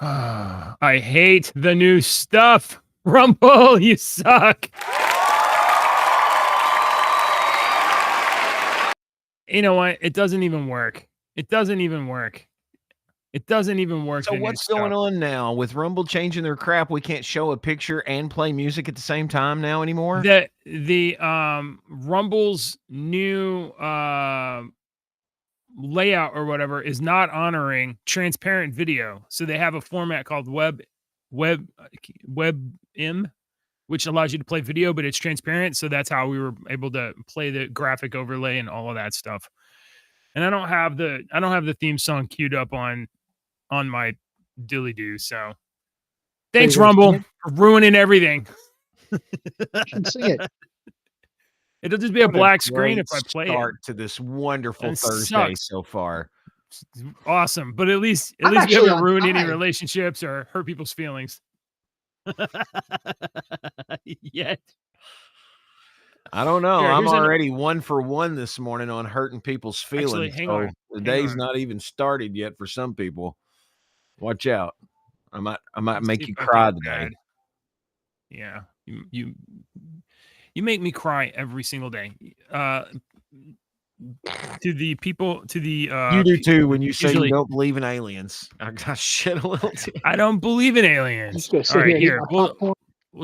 I hate the new stuff. Rumble, you suck. You know what? It doesn't even work. It doesn't even work. It doesn't even work. So what's going on now with Rumble changing their crap? We can't show a picture and play music at the same time now anymore. The Rumble's new layout or whatever is not honoring transparent video. So they have a format called WebM, which allows you to play video, but it's transparent. So that's how we were able to play the graphic overlay and all of that stuff. And I don't have the theme song queued up on my dilly do. So thanks, Rumble, for ruining everything. You should sing it. It'll just be a black screen if I play start to this wonderful Thursday so far. Awesome, but at least we haven't ruined any relationships or hurt people's feelings. Yet. I don't know. I'm already 1 for 1 this morning on hurting people's feelings. Actually, hang on. The day's not even started yet for some people. Watch out. I might make you cry today. Yeah. You make me cry every single day. To the people, you do too when you say you don't believe in aliens. I got shit a little too. I don't believe in aliens. All right, here. We'll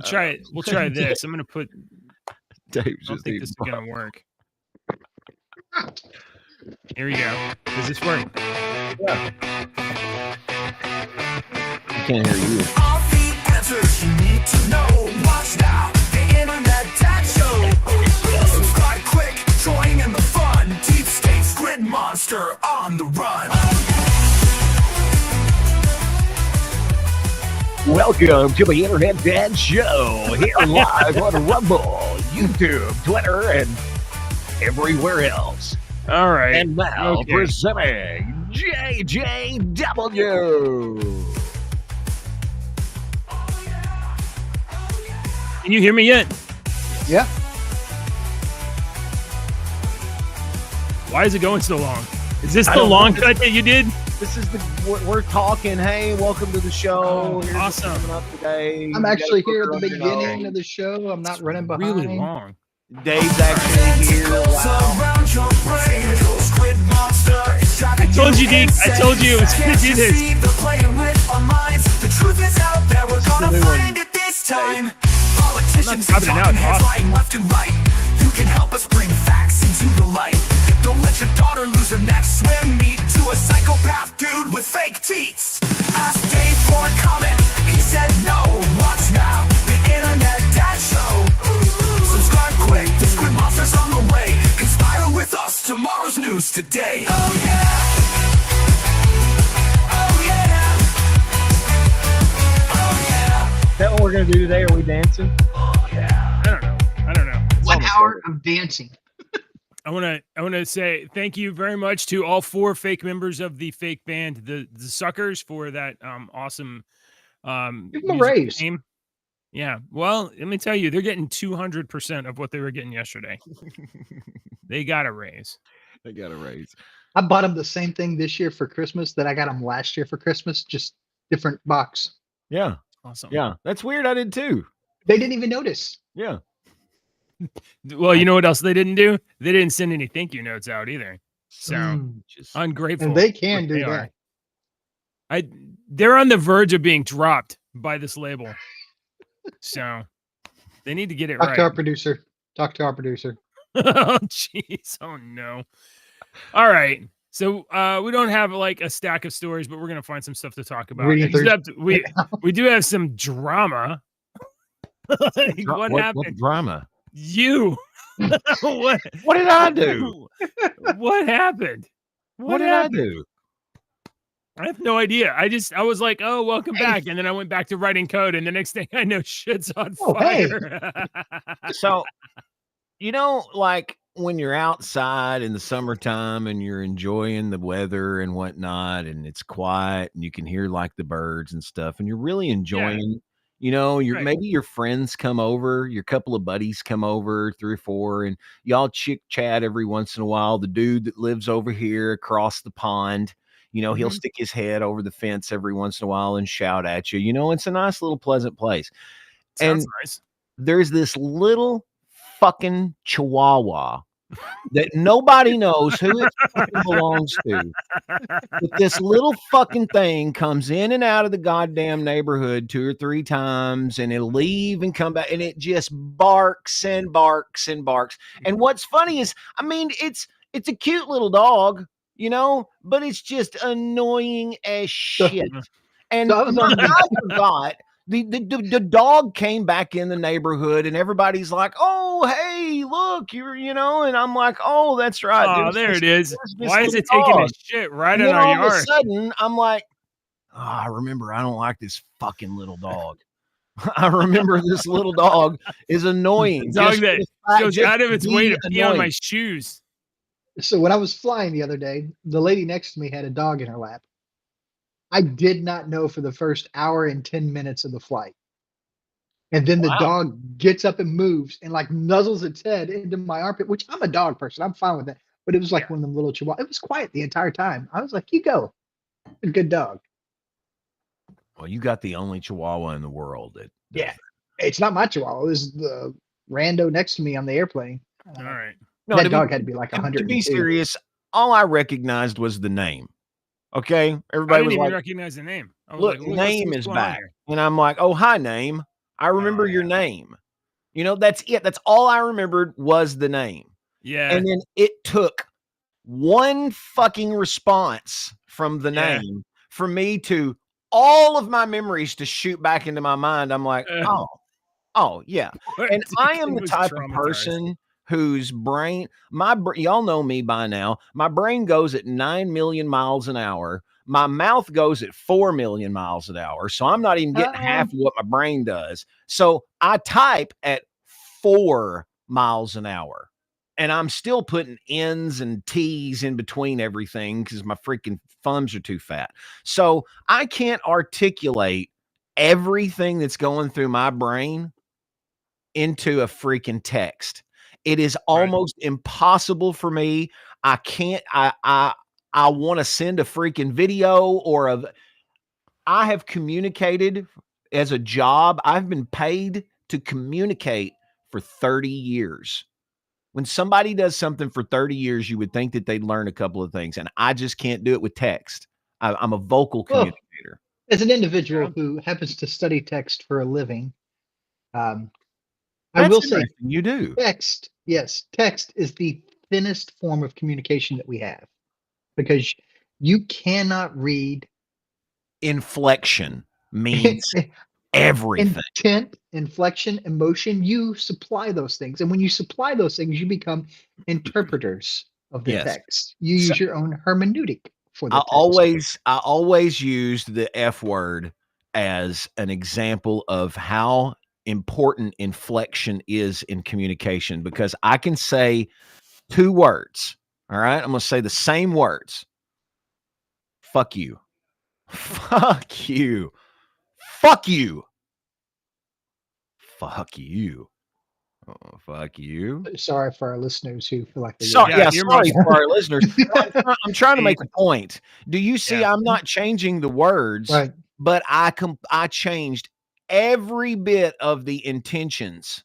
try it. We'll try this. I'm gonna put Dave's I don't think this is gonna work. Here we go. Does this work? Yeah. I can't hear you. All the answers you need to know. Watch now. Internet Dad Show. Subscribe quick, join in the fun. Deep State Squid Monster on the run. Welcome to the Internet Dad Show. Here live on Rumble, YouTube, Twitter, and everywhere else. All right. And now presenting JJW. Can you hear me yet? Yeah. Why is it going so long? Is this the long cut that you did? This is we're talking. Hey, welcome to the show. Oh, awesome. Coming up today. I'm actually here at the beginning of the show. I'm not running behind. Really long. Dave's actually here. Wow. I told you, Deke. I told you it was going to do this. The truth is out there. We're gonna find it this time. Politicians talking flying left and right. You can help us bring facts into the light. Don't let your daughter lose her next swim meet to a psychopath dude with fake teeth. Ask Dave for a comment. He said no. Watch now. The Internet Dad Show. Subscribe quick. The Squid Monster's on the way. Conspire with us. Tomorrow's news today. Oh yeah. Oh yeah. Oh yeah. Is that what we're gonna do today? Are we dancing? Oh yeah. I don't know. 1 hour of dancing. I want to say thank you very much to all 4 fake members of the fake band, the Suckers, for that awesome Give them a raise. Game. Yeah. Well, let me tell you, they're getting 200% of what they were getting yesterday. They got a raise. They got a raise. I bought them the same thing this year for Christmas that I got them last year for Christmas, just different box. Yeah. Awesome. Yeah. That's weird. I did too. They didn't even notice. Yeah. Well, you know what else they didn't do? They didn't send any thank you notes out either. So Just ungrateful. And they can do that. They're on the verge of being dropped by this label. So they need to get it right. Talk to our producer. Oh, jeez. Oh, no. All right. So we don't have like a stack of stories, but we're going to find some stuff to talk about. Except we do have some drama. What happened? What drama? You. What did I do? What happened? What did I do? I have no idea. I was like, oh, welcome back. And then I went back to writing code. And the next thing I know, shit's on fire. Hey. So, like when you're outside in the summertime and you're enjoying the weather and whatnot, and it's quiet and you can hear like the birds and stuff, and you're really enjoying, maybe your friends come over, your couple of buddies come over, 3 or 4, and y'all chick chat every once in a while. The dude that lives over here across the pond, You know, he'll Mhm. stick his head over the fence every once in a while and shout at you. You know, it's a nice little pleasant place. Sounds And nice. there's this little fucking chihuahua that nobody knows who it fucking belongs to. But this little fucking thing comes in and out of the goddamn neighborhood 2 or 3 times, and it'll leave and come back, and it just barks and barks and barks. And what's funny is, I mean, it's a cute little dog, you know, but it's just annoying as So, shit. Mhm. And so I was on the I forgot the dog came back in the neighborhood, and everybody's like, "Oh, hey, look, you know," and I'm like, "Oh, that's right. Oh, there it is. There's this Why is little it taking a dog." shit right And in then our all of a yard? sudden, I'm like, "Oh, I remember I don't like this fucking little dog." I remember this little dog is The annoying dog just for that the fact, goes just out of to its way be to pee on my annoying. shoes. So when I was flying the other day, the lady next to me had a dog in her lap. I did not know for the first hour and 10 minutes of the flight. And then the Wow. dog gets up and moves and like nuzzles its head into my armpit, which I'm a dog person. I'm fine with that. But it was Yeah. like one of them little chihuahua. It was quiet the entire time. I was like, you go. A good dog. Well, you got the only chihuahua in the world that does Yeah. that. It's not my chihuahua. It was the rando next to me on the airplane. All right. No, That dog had to be like to be 102. serious, all I recognized was the name. Okay? I Everybody didn't was even like, recognize the name. I was "Look, like, name what's is going on back." here? And I'm like, "Oh, hi, name. I remember your yeah. name." You know, that's it. That's all I remembered was the name. Yeah. And then it took one fucking response from the Yeah. name for me to all of my memories to shoot back into my mind. I'm like, oh yeah. Poor And I am Deacon the was type of traumatized. person whose brain, y'all know me by now. My brain goes at 9 million miles an hour. My mouth goes at 4 million miles an hour. So I'm not even getting half of what my brain does. So I type at 4 miles an hour. And I'm still putting N's and T's in between everything because my freaking thumbs are too fat. So I can't articulate everything that's going through my brain into a freaking text. It is Right. almost impossible for me. I can't, I want to send a freaking video I have communicated as a job. I've been paid to communicate for 30 years. When somebody does something for 30 years, you would think that they'd learn a couple of things, and I just can't do it with text. I'm a vocal Well, communicator. as an individual Yeah. who happens to study text for a living, um, I That's will say interesting. You do. text, yes, text is the thinnest form of communication that we have because you cannot read Inflection means everything. intent, inflection, emotion. You supply those things. And when you supply those things, you become interpreters of the Yes. text. You So use your own hermeneutic for the I text. always used the F word as an example of how important inflection is in communication because I can say 2 words. All right. I'm going to say the same words. Fuck you. Fuck you. Fuck you. Fuck you. Oh, fuck you. Sorry for our listeners who feel like they're Sorry, Yeah, yeah, you're sorry most for our listeners. I'm trying to Hey, make a point. Do you see yeah. I'm not changing the words, right. but I changed every bit of the intentions.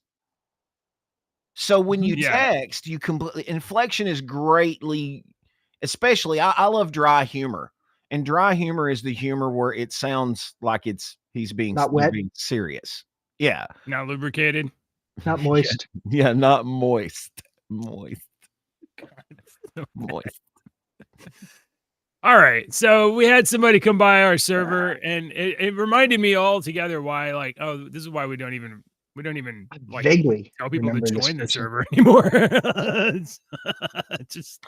So when you Yeah. text, you completely inflection is greatly, especially I love dry humor. And dry humor is the humor where it sounds like he's being Not wet, serious. Yeah. Not lubricated. not Yeah. moist. Yeah, not moist. Moist. So Moist. all right. So we had somebody come by our server and it reminded me altogether why, like, oh, this is why we don't even I like vaguely tell people to remember this join the person. server anymore. It's just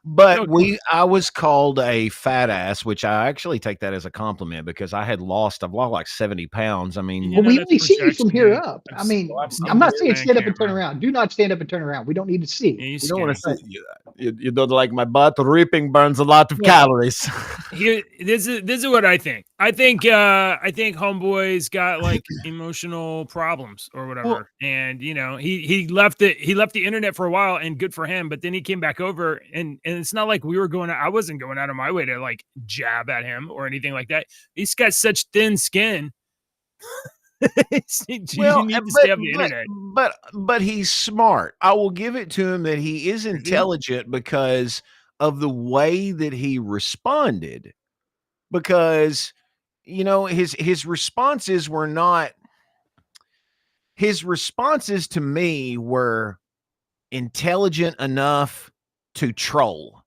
But so I was called a fat ass, which I actually take that as a compliment because I've lost like 70 pounds. I mean, Yeah, Well, we that's only see you from here projection. up. I I've mean, I'm seen not this saying man stand up and turn camera. around. Do not stand up and turn around. We don't need to see. Yeah, he's you don't want skinny. to see you don't like my butt ripping burns a lot of Yeah. calories. Here, this is what I think. I think homeboy's got like emotional problems or whatever, and you know he left the internet for a while, and good for him. But then he came back over, and And it's not like we were I wasn't going out of my way to like jab at him or anything like that. He's got such thin skin. You need to stay off the internet. But he's smart. I will give it to him that he is intelligent because of the way that he responded. Because his responses were not. His responses to me were intelligent enough to troll.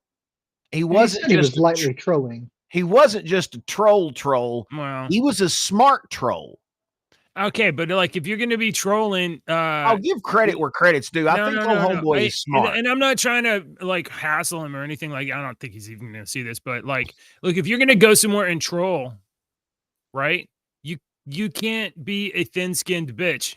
He wasn't just he was lightly trolling. He wasn't just a troll. Well, he was a smart troll. Okay, but like if you're going to be trolling, I'll give credit where credit's due. I think old homeboy is smart, and I'm not trying to like hassle him or anything like. I don't think he's even going to see this, but like, look, if you're going to go somewhere and troll, right? You can't be a thin-skinned bitch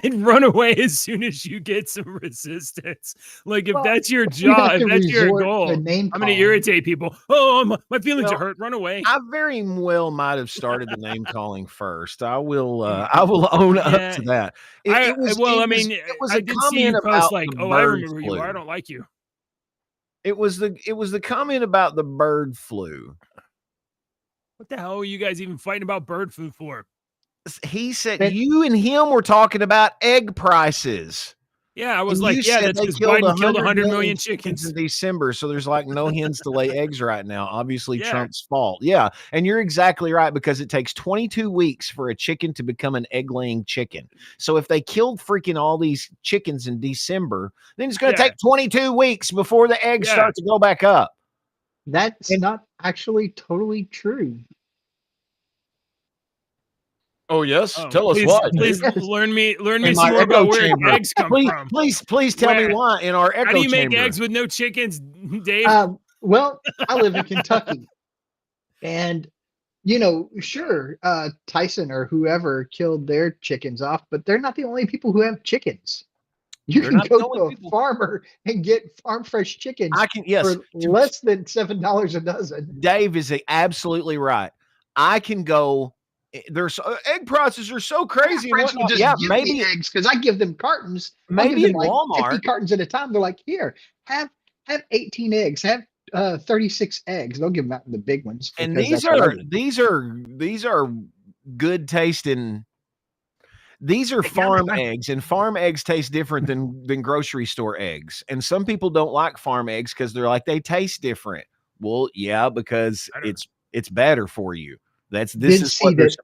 and run away as soon as you get some resistance. Like if that's your job, if that's your goal, I'm going to irritate people. Oh, my feelings are hurt. Run away. I very well might have started the name calling first. I will own up to that. I did see you post like, "Oh, I remember you. I don't like you." It was the comment about the bird flu. What the hell are you guys even fighting about bird flu for? He said you and him were talking about egg prices. Yeah, I was like, yeah, that's because Biden killed 100 million chickens in December, so there's like no hens to lay eggs right now. Obviously, Trump's fault. Yeah, and you're exactly right because it takes 22 weeks for a chicken to become an egg-laying chicken. So if they killed freaking all these chickens in December, then it's going to take 22 weeks before the eggs start to go back up. That's not actually totally true. Oh yes, tell us why. Please learn me some more about where eggs come from. Please tell me why in our echo chamber. How do you make eggs with no chickens, Dave? Well, I live in Kentucky, and sure, Tyson or whoever killed their chickens off, but they're not the only people who have chickens. You can go to a farmer and get farm fresh chickens for less than $7 a dozen. Dave is absolutely right. I can go. There's egg prices are so crazy. Maybe eggs because I give them cartons. Maybe in Walmart, 50 cartons at a time. They're like, here, have 18 eggs, have 36 eggs. They'll give them out in the big ones. And these are good tasting. These are farm eggs, and farm eggs taste different than grocery store eggs. And some people don't like farm eggs because they're like they taste different. Well, yeah, because it's better for you.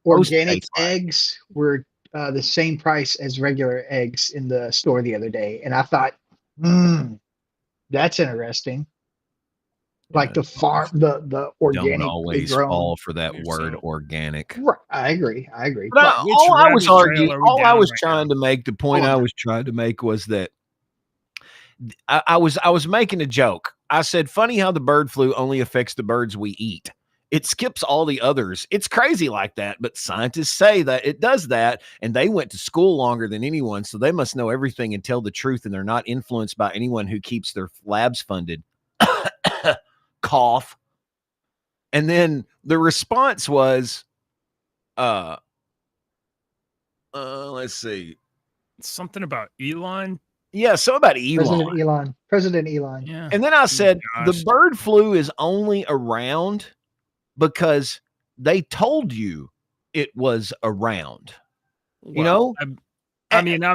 Organic eggs were the same price as regular eggs in the store the other day, and I thought, that's interesting. Like the organic. Don't always fall for that word organic. Right, I agree. But all I was trying to make was that I was making a joke. I said, funny how the bird flu only affects the birds we eat. It skips all the others. It's crazy like that, but scientists say that it does that, and they went to school longer than anyone, so they must know everything and tell the truth, and they're not influenced by anyone who keeps their labs funded. Cough. And then the response was, let's see. Something about Elon. Yeah, something about Elon. President Elon. Yeah. And then I said, the bird flu is only around because they told you it was around. Well, and then I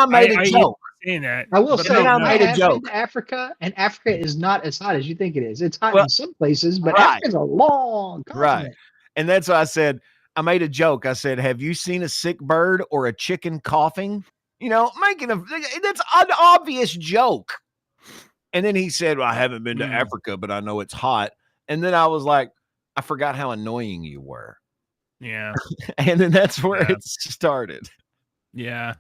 made a joke. Saying that. I will say I made a joke. Africa, and Africa is not as hot as you think it is. It's hot in some places, but Africa's a long continent. Right. And that's why I said, I made a joke. I said, have you seen a sick bird or a chicken coughing? That's an obvious joke. And then he said, well, I haven't been to Africa, but I know it's hot. And then I was like, I forgot how annoying you were. Yeah. And then that's where it started. Yeah.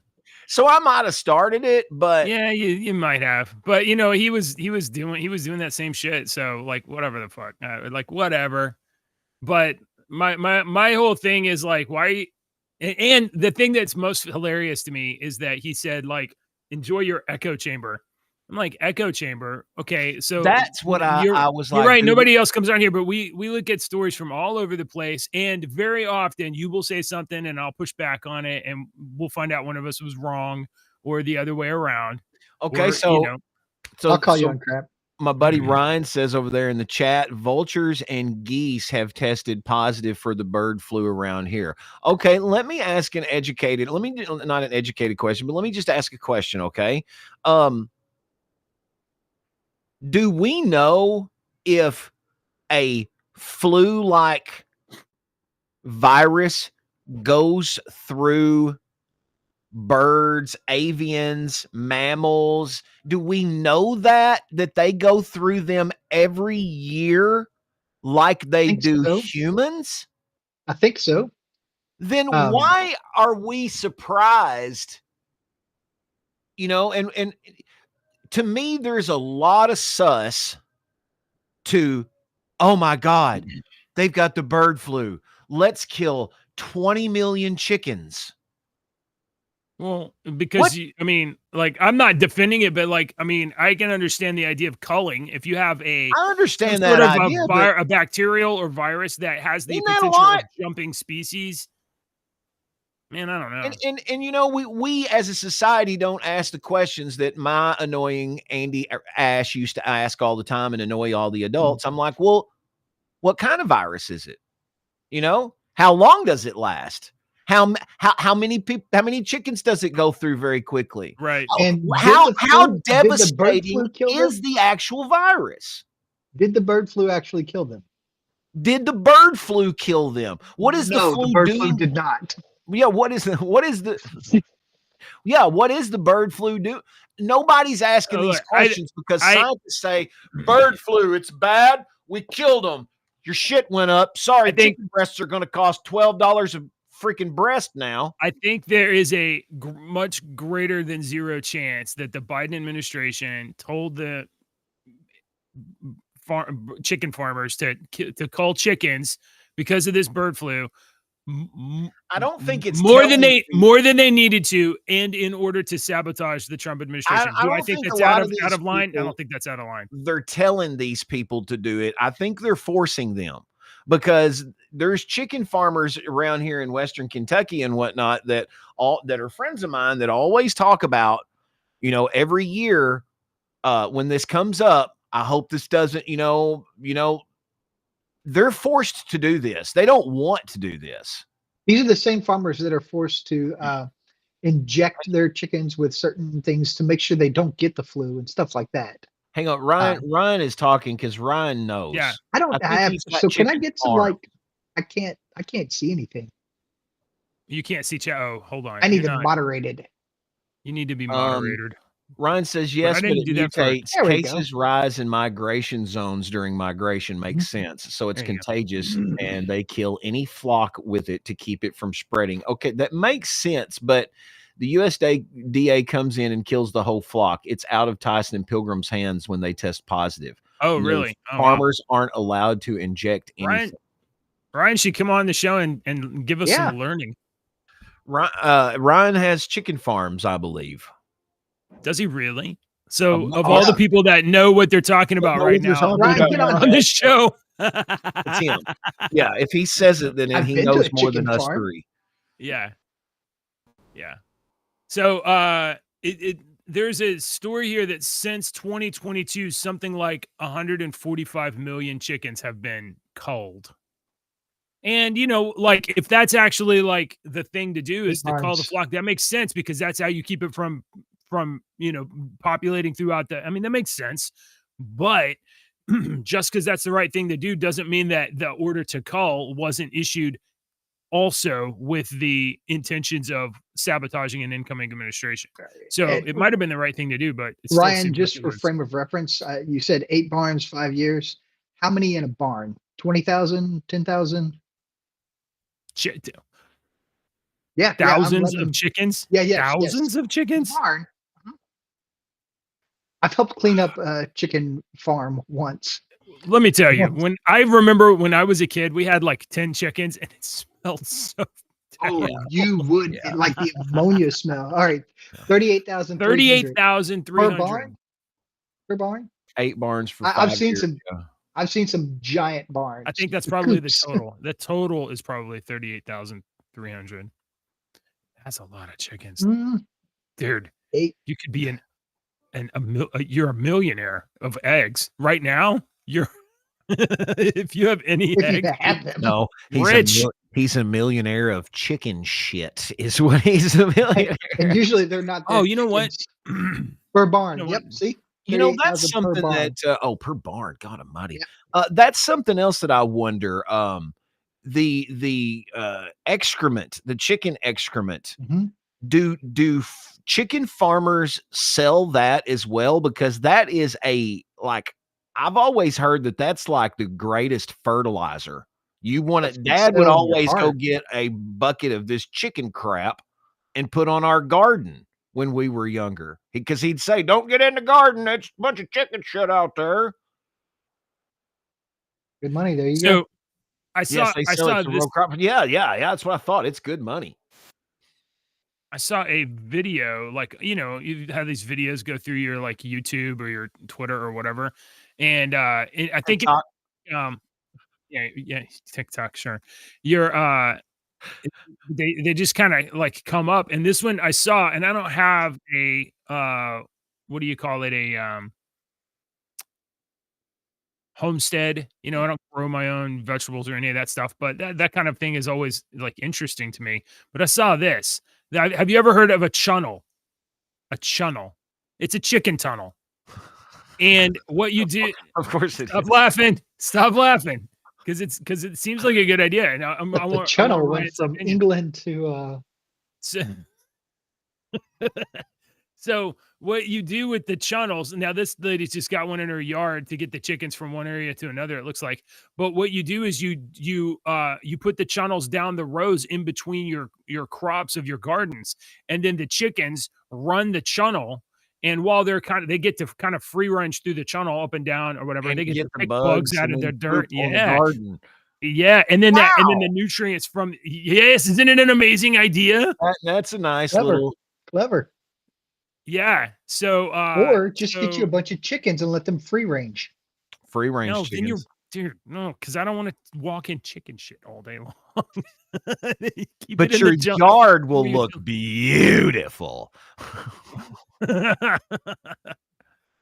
So I might have started it, but yeah, you might have. But he was doing that same shit. So like whatever the fuck. Like whatever. But my whole thing is like, why? And the thing that's most hilarious to me is that he said, like, enjoy your echo chamber. I'm like, echo chamber. Okay, so that's what I was like. You're right. Nobody else comes on here, but we look at stories from all over the place, and very often you will say something, and I'll push back on it, and we'll find out one of us was wrong, or the other way around. Okay, so I'll call you on crap. My buddy Ryan says over there in the chat, vultures and geese have tested positive for the bird flu around here. Okay, let me ask not an educated question, but let me just ask a question, okay? Do we know if a flu-like virus goes through birds, avians, mammals? Do we know that they go through them every year like they do so. humans? I think so. Then why are we surprised? You know, and to me, there's a lot of sus to, oh my God, they've got the bird flu. Let's kill 20 million chickens. Well, because I mean, like, I'm not defending it, but like, I mean, I can understand the idea of culling. If you have I understand sort that of idea, a bacterial or virus that has the Isn't that a potential of lot? jumping species, man, I don't know. And you know, we as a society don't ask the questions that my annoying Ash used to ask all the time and annoy all the adults. I'm like, well, what kind of virus is it? You know, how long does it last? How many chickens does it go through very quickly? Right. And how Did devastating the bird flu kill is them? the actual virus? Did the bird flu actually kill them? Did the bird flu kill them? What is the flu the bird doing? flu did not. Yeah, what is the bird flu do? Nobody's asking these questions because scientists say bird flu, it's bad. We killed them. Your shit went up. Sorry, chicken breasts are going to cost $12 a freaking breast now. I think there is a much greater than zero chance that the Biden administration told the chicken farmers to cull chickens because of this bird flu. I don't think it's more than they needed to, and in order to sabotage the Trump administration. Do I think that's out of line? I don't think that's out of line. They're telling these people to do it. I think they're forcing them because there's chicken farmers around here in Western Kentucky and whatnot that are friends of mine that always talk about, you know, every year when this comes up, I hope this doesn't, you know, they're forced to do this. They don't want to do this. These are the same farmers that are forced to inject their chickens with certain things to make sure they don't get the flu and stuff like that. Hang on, Ryan is talking because Ryan knows. Yeah, I don't have. So can I get some I can't see anything. You can't see chat. Oh, hold on. I need it moderated. You need to be moderated. Ryan says yes, but it mutates. Cases rise in migration zones during migration. Makes sense. So it's contagious and they kill any flock with it to keep it from spreading. Okay, that makes sense. But the USDA comes in and kills the whole flock. It's out of Tyson and Pilgrim's hands when they test positive. Oh, really? Farmers aren't allowed to inject anything. Ryan should come on the show and give us some learning. Ryan has chicken farms, I believe. Does he really? So of all the people that know what they're talking about right now, Ryan, on this show, it's him. Yeah, if he says it, then he knows more than us three. Yeah. So there's a story here that since 2022, something like 145 million chickens have been culled. And, you know, like if that's actually like the thing to do is to cull the flock, that makes sense because that's how you keep it from, you know, populating throughout that makes sense. But just because that's the right thing to do doesn't mean that the order to cull wasn't issued also with the intentions of sabotaging an incoming administration. So it might have been the right thing to do, but it's Ryan, just for frame of reference, you said 8 barns, 5 years. How many in a barn? 20,000, 10,000? Yeah, thousands of chickens. Thousands of chickens. Barn. I've helped clean up a chicken farm once. Let me tell you, when I was a kid, we had like 10 chickens and it smelled so terrible. Oh, you would like the ammonia smell. All right. 38,000. 38,300 per barn. 8 barns for 5 I've seen years. I've seen some giant barns. I think that's probably the total. The total is probably 38,300. That's a lot of chickens. Dude, you could be and you're a millionaire of eggs right now. You're if you have any If you eggs, have them. No, rich. he's a millionaire of chicken shit is what he's a millionaire. And usually they're not Oh, their you know what? chickens per barn. You know Yep. what? See, You know, that's 38,000 per something barn. that per barn, God almighty. Yeah. That's something else that I wonder. The excrement, the chicken excrement. Mhm. Do chicken farmers sell that as well? Because that is I've always heard that that's like the greatest fertilizer. You want That's it. gonna Dad would settle in your always go heart. get a bucket of this chicken crap and put on our garden when we were younger, because he'd say, "Don't get in the garden. There's a bunch of chicken shit out there." Good money. There you go. So I Yes, saw they I sell it saw to this row crop. Yeah, yeah, yeah. That's what I thought. It's good money. I saw a video, like, you have these videos go through your like YouTube or your Twitter or whatever. And I think TikTok. um yeah, TikTok, sure. You're it- they just kind of like come up, and this one I saw, and I don't have a what do you call it, a homestead. I don't grow my own vegetables or any of that stuff, but that kind of thing is always like interesting to me. But I saw this. Have you ever heard of a chunnel? A chunnel. It's a chicken tunnel. And what you do, Of course it stop is. laughing. Stop laughing. Because it seems like a good idea. And I But the want channel Ryan's went from opinion. England to So, so what you do with the chunnels, now this lady's just got one in her yard to get the chickens from one area to another, it looks like. But what you do is you put the chunnels down the rows in between your crops of your gardens, and then the chickens run the chunnel. And while they get to kind of free range through the chunnel up and down or whatever, And they get get to the pick bugs bugs out and of then their dirt. poop on the Yeah. garden. Yeah. And then the Wow! nutrients from, yes, isn't it an amazing idea? That's a nice clever. little. Clever. Yeah. So Or just get you a bunch of chickens and let them free range. Free range no, then chickens. dude, no, because I don't want to walk in chicken shit all day long. Keep But it in your the junk. yard will Keep it in look beautiful.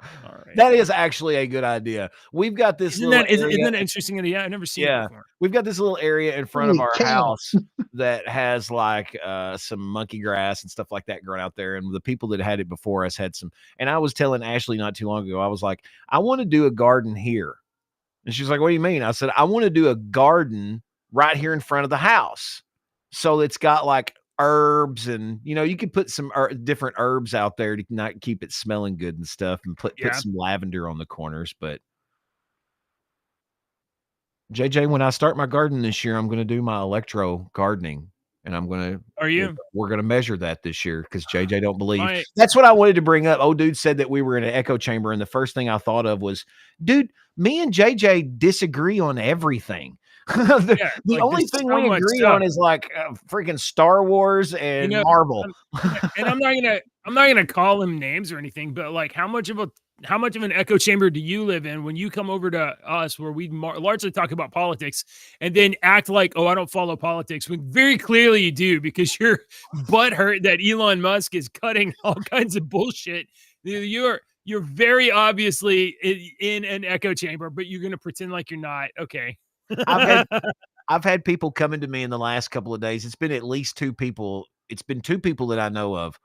All right. That is actually a good idea. We've got this Isn't little that area. an interesting idea? I've never seen it Yeah. before. We've got this little area in front of Holy our cow. house that has like some monkey grass and stuff like that growing out there. And the people that had it before us had some. And I was telling Ashley not too long ago, I was like, I want to do a garden here. And she's like, what do you mean? I said, I want to do a garden right here in front of the house. So it's got like herbs, and you could put some different herbs out there to not keep it smelling good and stuff, and put Yeah. some lavender on the corners. But JJ, when I start my garden this year, I'm going to do my electro gardening, and Are you? we're going to measure that this year, because JJ don't believe. My- That's what I wanted to bring up. Oh, dude said that we were in an echo chamber, and the first thing I thought of was, dude, me and JJ disagree on everything. The like, only there's thing so we much agree stuff. on is like freaking Star Wars and Marvel. And I'm not gonna call him names or anything, but like, how much of an echo chamber do you live in when you come over to us, where we largely talk about politics, and then act like, oh, I don't follow politics, when very clearly you do, because you're butthurt that Elon Musk is cutting all kinds of bullshit. You're very obviously in an echo chamber, but you're gonna pretend like you're not. Okay. I've had people coming to me in the last couple of days. It's been at least two people. It's been two people that I know of.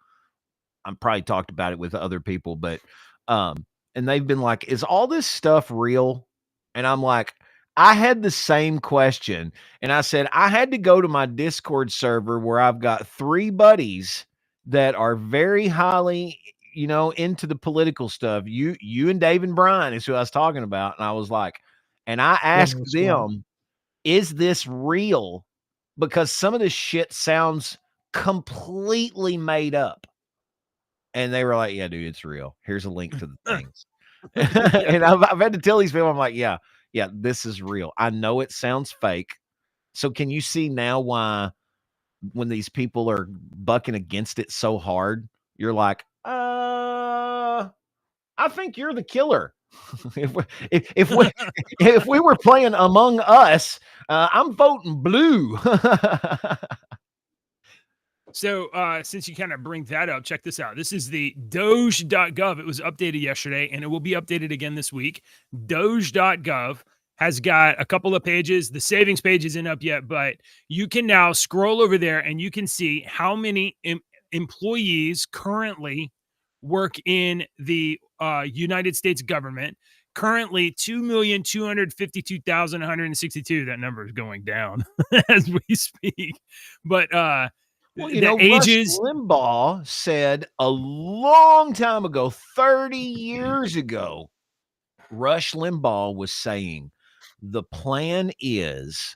I'm probably talked about it with other people, but and they've been like, is all this stuff real? And I'm like, I had the same question. And I said, I had to go to my Discord server where I've got 3 buddies that are very highly, into the political stuff. You and Dave and Brian is who I was talking about. And I was like, and I asked them, is this real? Because some of this shit sounds completely made up. And they were like, yeah, dude, it's real. Here's a link to the things. And I've had to tell these people, I'm like, yeah, this is real. I know it sounds fake. So can you see now why when these people are bucking against it so hard, you're like, I think you're the killer. if we were playing Among Us, I'm voting blue. So, since you kind of bring that up, check this out. This is the Doge.gov. It was updated yesterday, and it will be updated again this week. Doge.gov has got a couple of pages. The savings page isn't up yet, but you can now scroll over there and you can see how many employees currently work in the United States government. Currently, 2,252,162. That number is going down as we speak. But Well, you the know, ages. Rush Limbaugh said a long time ago, 30 years ago, Rush Limbaugh was saying the plan is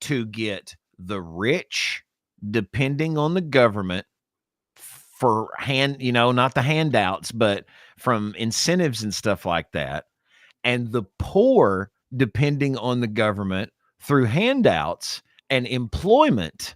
to get the rich, depending on the government, for not the handouts, but from incentives and stuff like that, and the poor, depending on the government, through handouts and employment,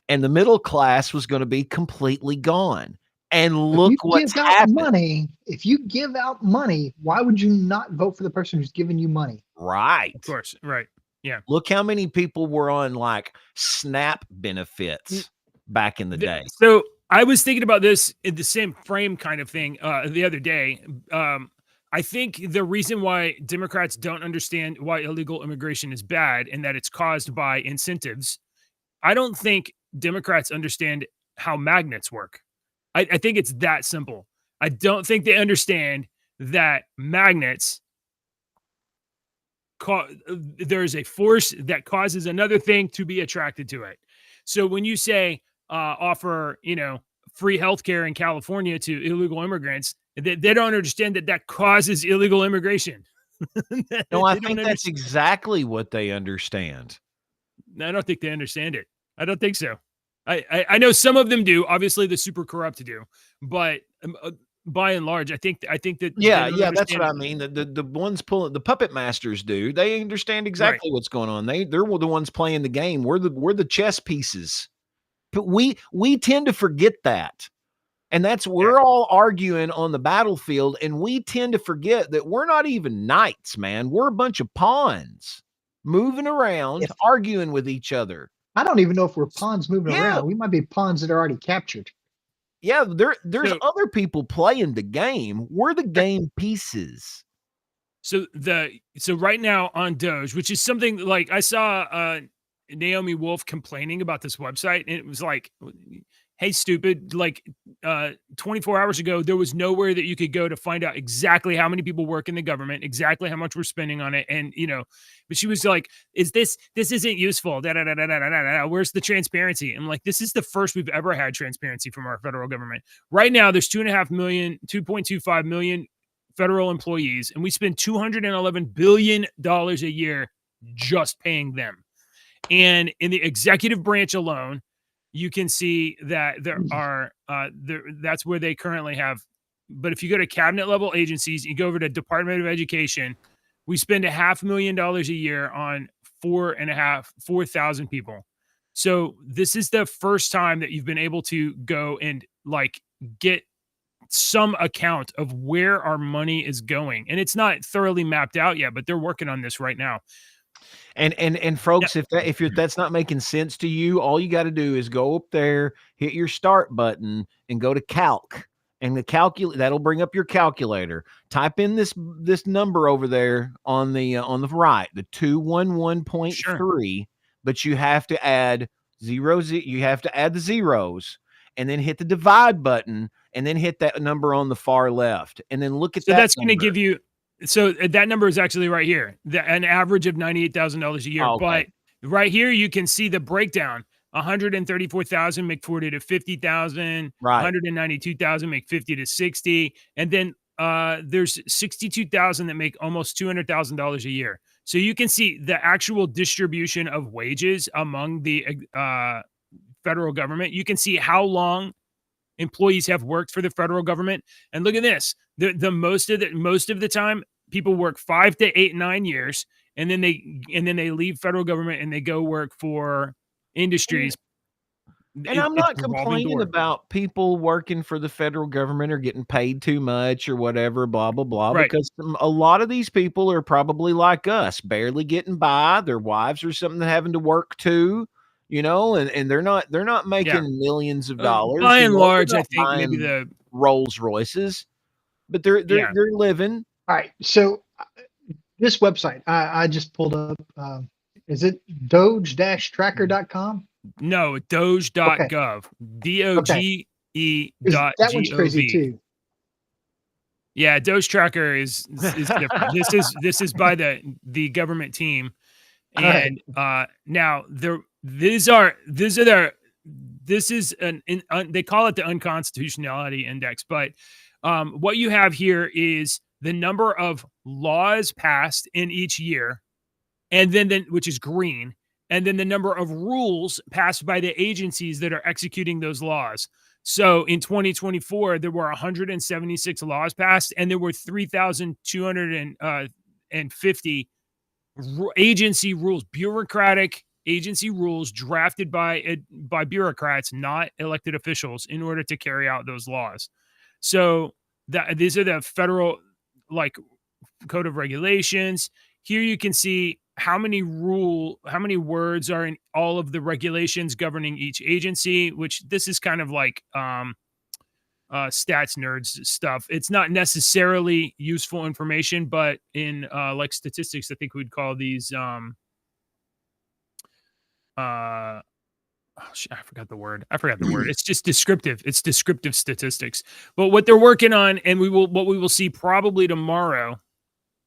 and the middle class was going to be completely gone. And look what's happened. If you give out money, why would you not vote for the person who's giving you money? Right. Of course. Right. Yeah. Look how many people were on like SNAP benefits back in the day. So I was thinking about this in the same frame kind of thing the other day. I think the reason why Democrats don't understand why illegal immigration is bad and that it's caused by incentives, I don't think Democrats understand how magnets work. I think it's that simple. I don't think they understand that magnets, there's a force that causes another thing to be attracted to it. So when you say offer, free healthcare in California to illegal immigrants, they don't understand that causes illegal immigration. No, I think that's exactly what they understand. I don't think they understand it. I don't think so. I know some of them do. Obviously, the super corrupt do, but by and large, I think that that's what I mean. The ones pulling the puppet masters do. They understand exactly what's going on. They're the ones playing the game. We're the chess pieces. But we tend to forget that. And we're all arguing on the battlefield, and we tend to forget that we're not even knights, man. We're a bunch of pawns moving around, arguing with each other. I don't even know if we're pawns moving around. We might be pawns that are already captured. Yeah, there's other people playing the game. We're the game pieces. So right now on Doge, which is something like I saw Naomi Wolf complaining about this website, and it was like, hey, stupid, like 24 hours ago, there was nowhere that you could go to find out exactly how many people work in the government, exactly how much we're spending on it. And, but she was like, this isn't useful. Where's the transparency? I'm like, this is the first we've ever had transparency from our federal government. Right now, there's 2.25 million federal employees, and we spend $211 billion a year just paying them. And in the executive branch alone, you can see that there are that's where they currently have. But if you go to cabinet level agencies, you go over to Department of Education, we spend $500,000 a year on 4,000 people. So this is the first time that you've been able to go and like get some account of where our money is going. And it's not thoroughly mapped out yet, but they're working on this right now. And folks, if that's not making sense to you, all you got to do is go up there, hit your start button, and go to calc. And that'll bring up your calculator. Type in this number over there on the right, the 211.3. But you have to add zeros. You have to add the zeros, and then hit the divide button, and then hit that number on the far left, and then look at that. So that's going to give you. So that number is actually right here, an average of $98,000 a year. Oh, okay. But right here, you can see the breakdown. 134,000 make 40 to 50,000. Right. 192,000 make 50 to 60, and then there's 62,000 that make almost $200,000 a year. So you can see the actual distribution of wages among the federal government. You can see how long employees have worked for the federal government. And look at this. The most of the time people work 5 to 8, 9 years, and then they leave federal government and they go work for industries. And I'm not complaining about people working for the federal government or getting paid too much or whatever, blah, blah, blah, because a lot of these people are probably like us, barely getting by. Their wives or something having to work too. and they're not making millions of dollars. By and large, They're I not think maybe buying the Rolls Royces, but they're yeah. living. All right. So this website I just pulled up. Is it doge-tracker.com? No, doge.gov. Okay. DOGE.gov. That one's crazy too. Yeah, Doge Tracker is different. This is by the government team, All right. and now this is they call it the unconstitutionality index, but what you have here is the number of laws passed in each year, and then which is green, and then the number of rules passed by the agencies that are executing those laws. So in 2024, there were 176 laws passed, and there were 3,250 agency rules, bureaucratic agency rules drafted by bureaucrats, not elected officials, in order to carry out those laws. So these are the federal like code of regulations. Here you can see how many words are in all of the regulations governing each agency, which this is kind of like stats nerds stuff. It's not necessarily useful information, but in like statistics, I think we'd call these I forgot the word. It's just descriptive. It's descriptive statistics. But what they're working on, and what we will see probably tomorrow,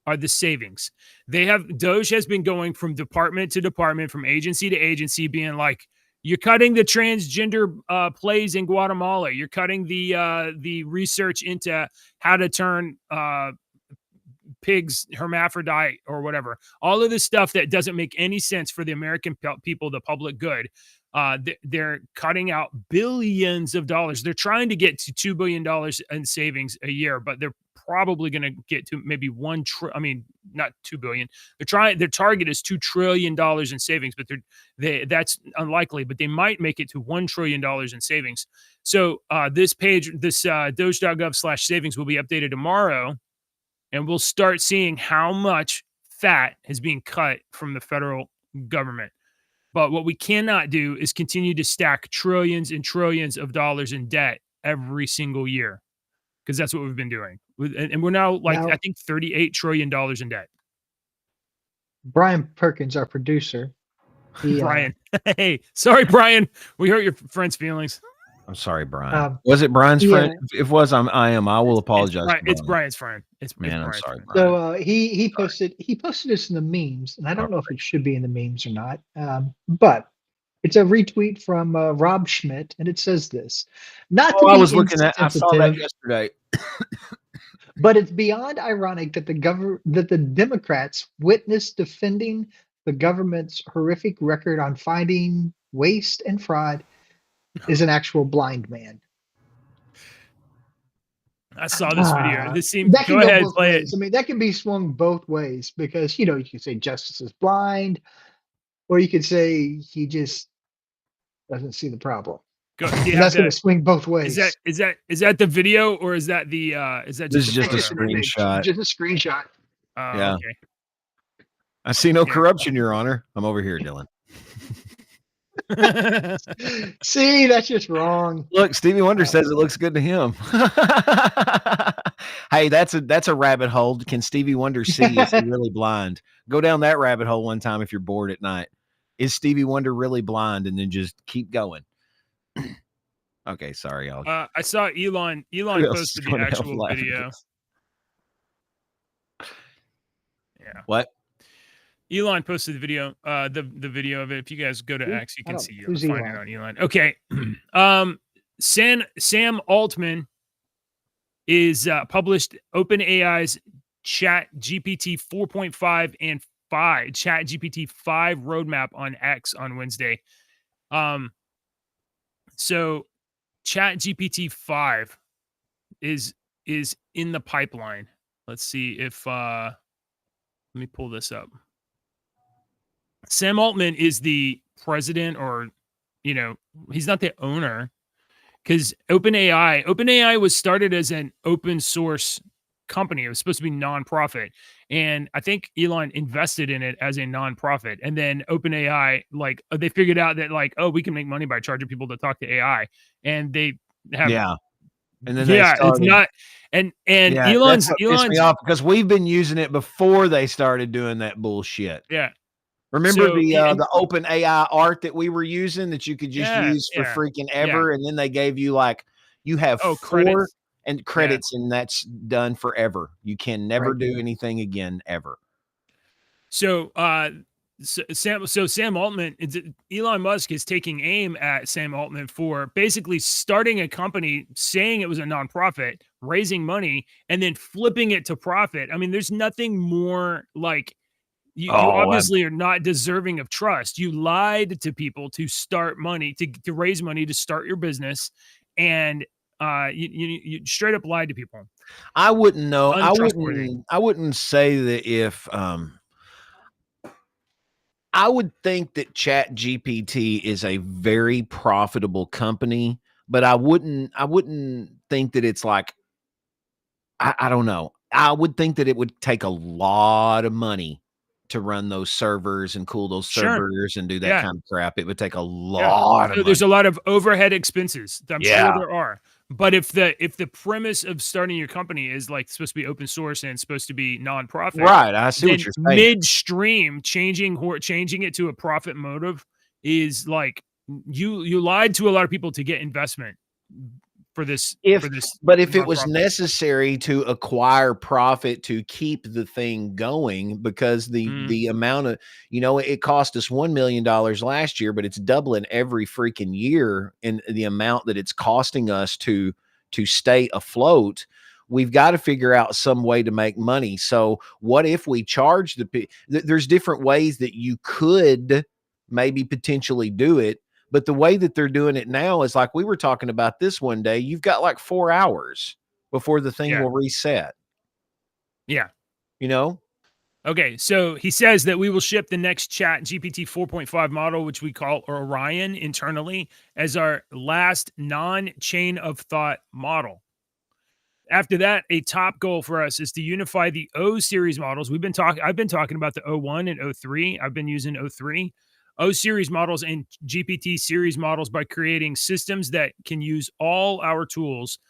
are the savings. Doge has been going from department to department, from agency to agency, being like, you're cutting the transgender plays in Guatemala. You're cutting the research into how to turn pigs hermaphrodite or whatever. All of this stuff that doesn't make any sense for the American people, the public good. They're cutting out billions of dollars. They're trying to get to $2 billion in savings a year, but they're probably going to get to maybe not 2 billion. Their target is $2 trillion in savings, but that's unlikely, but they might make it to $1 trillion in savings. So this doge.gov/savings will be updated tomorrow, and we'll start seeing how much fat is being cut from the federal government. But what we cannot do is continue to stack trillions and trillions of dollars in debt every single year, because that's what we've been doing. And we're now I think $38 trillion in debt. Brian Perkins, our producer. Brian. Hey, sorry, Brian. We hurt your friend's feelings. I'm sorry, Brian. Was it Brian's friend? If it was, I will apologize. It's Brian's friend. I'm sorry, Brian. So he posted this in the memes, and I don't know if it should be in the memes or not. But it's a retweet from Rob Schmidt, and it says this. I was looking at. I saw that yesterday. But it's beyond ironic that the Democrats witnessed defending the government's horrific record on fighting waste and fraud is an actual blind man. I saw this video. This seems. Go ahead, play it. I mean, that can be swung both ways, because you can say justice is blind, or you could say he just doesn't see the problem. That's going to swing both ways. Is that the video, or is that the is that just a screenshot? Just a screenshot. Yeah. Okay. I see no corruption, Your Honor. I'm over here, Dylan. See, that's just wrong. Look, Stevie Wonder says it looks good to him. Hey, that's a rabbit hole. Can Stevie Wonder see? Is he really blind? Go down that rabbit hole one time if you're bored at night. Is Stevie Wonder really blind? And then just keep going. Okay, sorry, y'all. I saw Elon posted the actual video. Yeah. What? Elon posted the video, the video of it. If you guys go to X, you can see it. Find it on Elon. Okay. Sam Altman is published OpenAI's Chat GPT 4.5 and 5 Chat GPT 5 roadmap on X on Wednesday. So Chat GPT 5 is in the pipeline. Let's see if let me pull this up. Sam Altman is the president, or he's not the owner, because OpenAI was started as an open source company. It was supposed to be nonprofit, And I think Elon invested in it as a nonprofit. And then OpenAI, like they figured out that like, oh, we can make money by charging people to talk to AI. And they have Yeah. And then they yeah, it's started. not and Yeah, that's what pissed me off because we've been using it before they started doing that bullshit. yeah. Remember So, and the open AI art that we were using that you could just yeah, use for yeah, freaking yeah. ever, and then they gave you like you have Oh, 4 credits. and credits, and that's done forever. You can never do anything again ever. So, Sam Altman, Elon Musk is taking aim at Sam Altman for basically starting a company, saying it was a nonprofit, raising money, and then flipping it to profit. I mean, there's nothing more like you obviously are not deserving of trust. You lied to people to start money, to raise money to start your business, and you straight up lied to people. I wouldn't know. Untrustworthy. I wouldn't say that if I would think that Chat GPT is a very profitable company, but I wouldn't think that it's like I don't know. I would think that it would take a lot of money to run those servers and cool those Sure. servers and do that Yeah. kind of crap. It would take a lot of money. There's a lot of overhead expenses. I'm sure Yeah. there are. But if the premise of starting your company is like supposed to be open source and it's supposed to be nonprofit, Right. I see what then you're saying. midstream changing it to a profit motive is like you lied to a lot of people to get investment for this. But if it was nonprofit. necessary to acquire profit to keep the thing going, because the amount of, it cost us $1 million last year, but it's doubling every freaking year in the amount that it's costing us to stay afloat. We've got to figure out some way to make money. So what if we charge there's different ways that you could maybe potentially do it. But the way that they're doing it now is like we were talking about this one day. You've got like 4 hours before the thing will reset. Yeah. Okay. So he says that we will ship the next Chat GPT 4.5 model, which we call Orion internally, as our last non-chain of thought model. After that, a top goal for us is to unify the O series models. I've been talking about the O1 and O3. I've been using O3. O series models and GPT series models by creating systems that can use all our tools,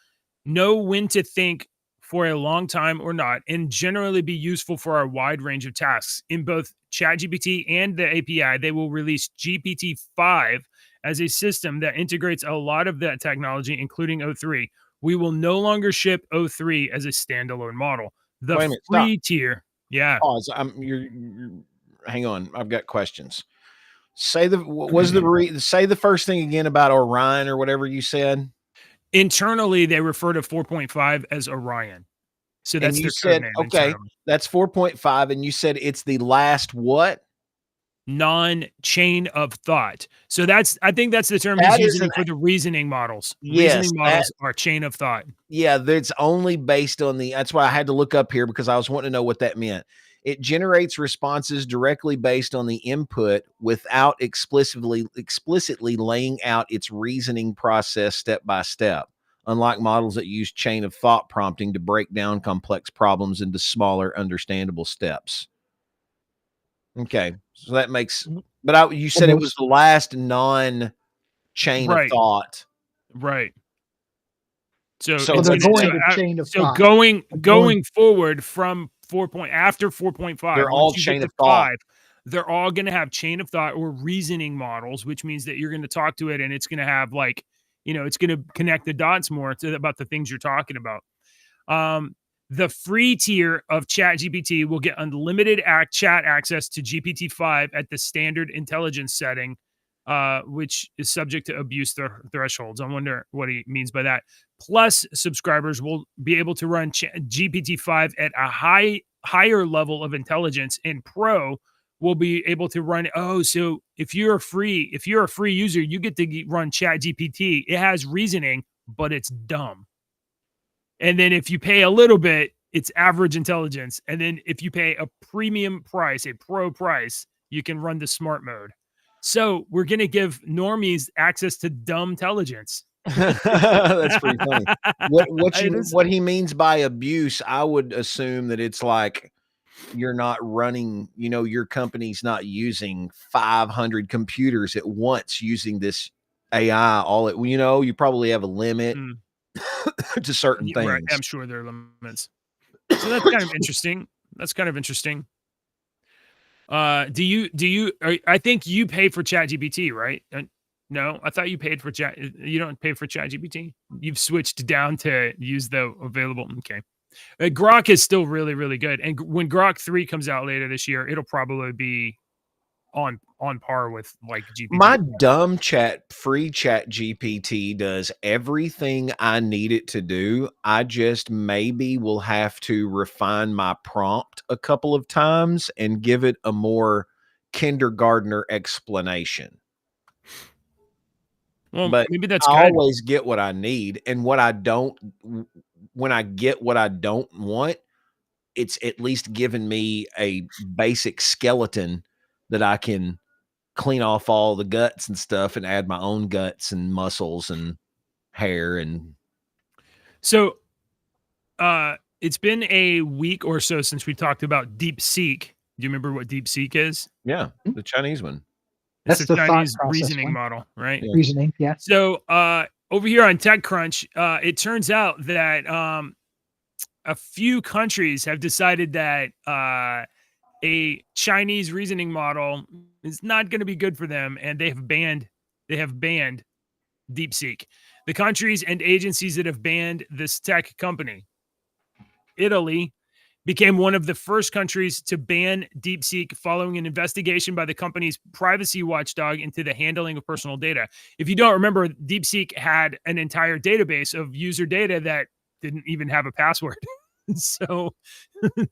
know when to think for a long time or not, and generally be useful for our wide range of tasks. In both ChatGPT and the API, they will release GPT-5 as a system that integrates a lot of that technology, including O3. We will no longer ship O3 as a standalone model. The free tier. Yeah. Pause. Hang on. I've got questions. Say the first thing again about Orion or whatever you said. Internally, they refer to 4.5 as Orion. So that's their code name. Okay, that's 4.5, and you said it's the last what? Non-chain of thought. So I think that's the term he's using for the reasoning models. Yes, reasoning models are chain of thought. Yeah, that's only based on that's why I had to look up here because I was wanting to know what that meant. It generates responses directly based on the input without explicitly laying out its reasoning process step by step, unlike models that use chain of thought prompting to break down complex problems into smaller, understandable steps. Okay, so that makes. But you said it was the last non-chain of thought, right? So going forward from after 4.5, they're all chain of thought. They're all going to have chain of thought or reasoning models, which means that you're going to talk to it and it's going to have it's going to connect the dots more about the things you're talking about. The free tier of ChatGPT will get unlimited chat access to GPT-5 at the standard intelligence setting, which is subject to abuse thresholds. I wonder what he means by that. Plus, subscribers will be able to run GPT-5 at a higher level of intelligence, and Pro will be able to run. So if you're a free user, you get to run ChatGPT. It has reasoning, but it's dumb. And then if you pay a little bit, it's average intelligence. And then if you pay a premium price, a pro price, you can run the smart mode. So we're going to give normies access to dumb intelligence. That's pretty funny. What he means by abuse, I would assume that it's like you're not running, your company's not using 500 computers at once using this AI all at, you probably have a limit Mm. to certain Yeah, right. things. I'm sure there are limits. So that's kind of interesting. That's kind of interesting. I think you pay for ChatGPT, right? No, I thought you paid for Chat. You don't pay for ChatGPT. You've switched down to use the available. Okay. Grok is still really, really good. And when Grok 3 comes out later this year, it'll probably be on par with like My GPT. dumb free chat GPT does everything I need it to do. I just maybe will have to refine my prompt a couple of times and give it a more kindergartner explanation. Well, But maybe that's I good. always get what I need, and what I don't when I get what I don't want, it's at least given me a basic skeleton that I can clean off all the guts and stuff and add my own guts and muscles and hair and So, it's been a week or so since we talked about DeepSeek. Do you remember what DeepSeek is? yeah, the Chinese one. It's That's a the thought Chinese process reasoning one. model, right? Yeah. Reasoning, yeah. So, over here on TechCrunch, it turns out that a few countries have decided that a Chinese reasoning model is not going to be good for them, and they have banned DeepSeek. The countries and agencies that have banned this tech company, Italy became one of the first countries to ban DeepSeek following an investigation by the company's privacy watchdog into the handling of personal data. If you don't remember, DeepSeek had an entire database of user data that didn't even have a password. So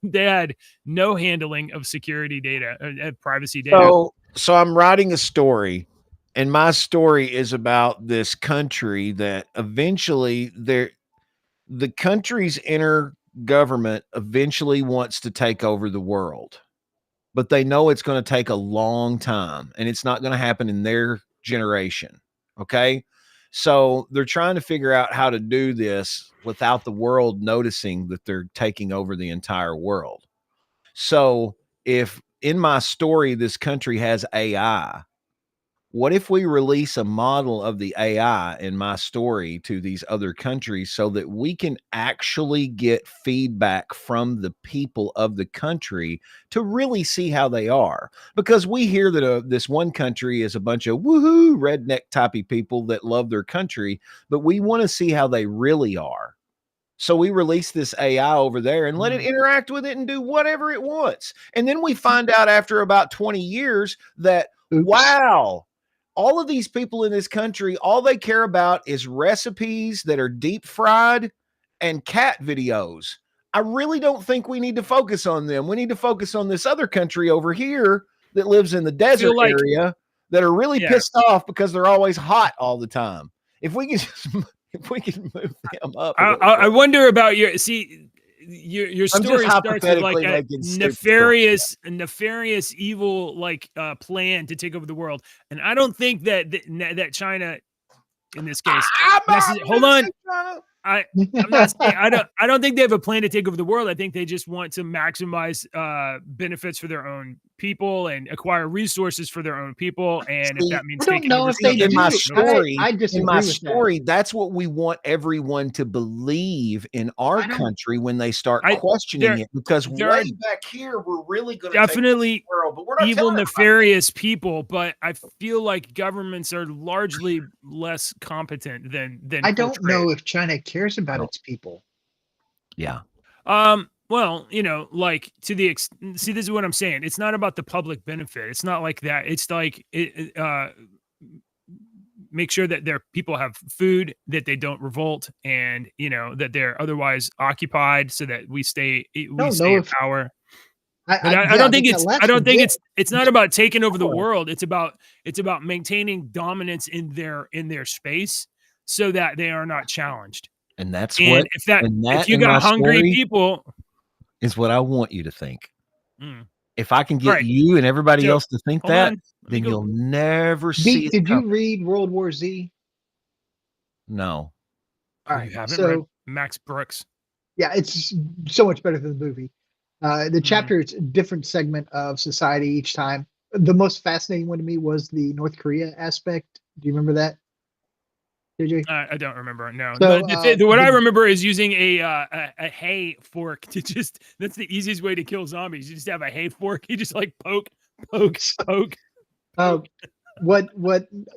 they had no handling of security data, privacy data. So I'm writing a story, and my story is about this country that eventually the country's inner government eventually wants to take over the world. But they know it's going to take a long time, and it's not going to happen in their generation. Okay. So they're trying to figure out how to do this without the world noticing that they're taking over the entire world. So if in my story, this country has AI, what if we release a model of the AI in my story to these other countries so that we can actually get feedback from the people of the country to really see how they are? Because we hear that this one country is a bunch of woohoo redneck typey people that love their country, but we want to see how they really are. So we release this AI over there and let it interact with it and do whatever it wants. And then we find out after about 20 years that, wow, all of these people in this country, all they care about is recipes that are deep fried and cat videos. I really don't think we need to focus on them. We need to focus on this other country over here that lives in the desert area that are really pissed off because they're always hot all the time. If we can just if we can move them up. I wonder about your story starts with like a nefarious, evil plan to take over the world, and I don't think that China, in this case, hold on. I'm not saying I don't think they have a plan to take over the world. I think they just want to maximize benefits for their own people and acquire resources for their own people. And if that means taking over in my story, I disagree with that. That's what we want everyone to believe in our country when they start questioning it. Because way back here, we're really going to definitely take the world, but we're not evil, nefarious people. But I feel like governments are largely less competent than I don't know if China cares about its people. Yeah. Well, like see, this is what I'm saying. It's not about the public benefit. It's not like that. It's like make sure that their people have food, that they don't revolt, and that they're otherwise occupied, so that we stay in power. I don't think it's not about taking over the world. It's about maintaining dominance in their space, so that they are not challenged. And that's if you got hungry people, is what I want you to think. If I can get you and everybody else to think that, then you'll never see it. Did you read World War Z? No. All right. You haven't read Max Brooks? Yeah, it's so much better than the movie. The chapter is a different segment of society each time. The most fascinating one to me was the North Korea aspect. Do you remember that, JJ? I don't remember. No, So, what I remember is using a hay fork to just. That's the easiest way to kill zombies. You just have a hay fork. You just like poke. What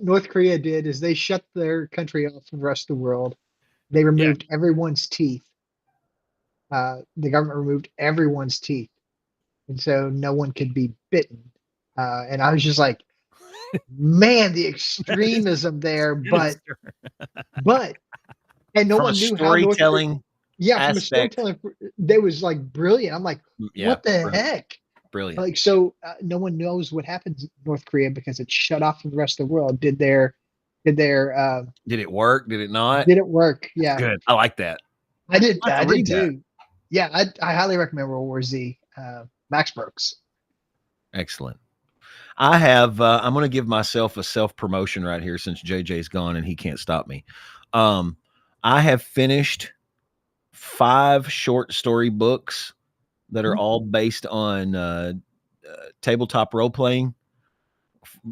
North Korea did is they shut their country off from the rest of the world. They removed everyone's teeth. The government removed everyone's teeth, and so no one could be bitten. And I was just like, man, the extremism there. But and no From one a knew how North Korea. storytelling Yeah, from a aspect. storytelling, they was like brilliant. I'm like, Yeah, what the brilliant. heck? Brilliant. Like, so no one knows what happens in North Korea because it's shut off from the rest of the world. Did it work? Did it not? Did it work? Yeah, Good. I like that. I did. I have I to did read that. too. Yeah, I highly recommend World War Z. Max Brooks. Excellent. I'm going to give myself a self promotion right here since JJ's gone and he can't stop me. I have finished 5 short story books that are all based on tabletop role playing.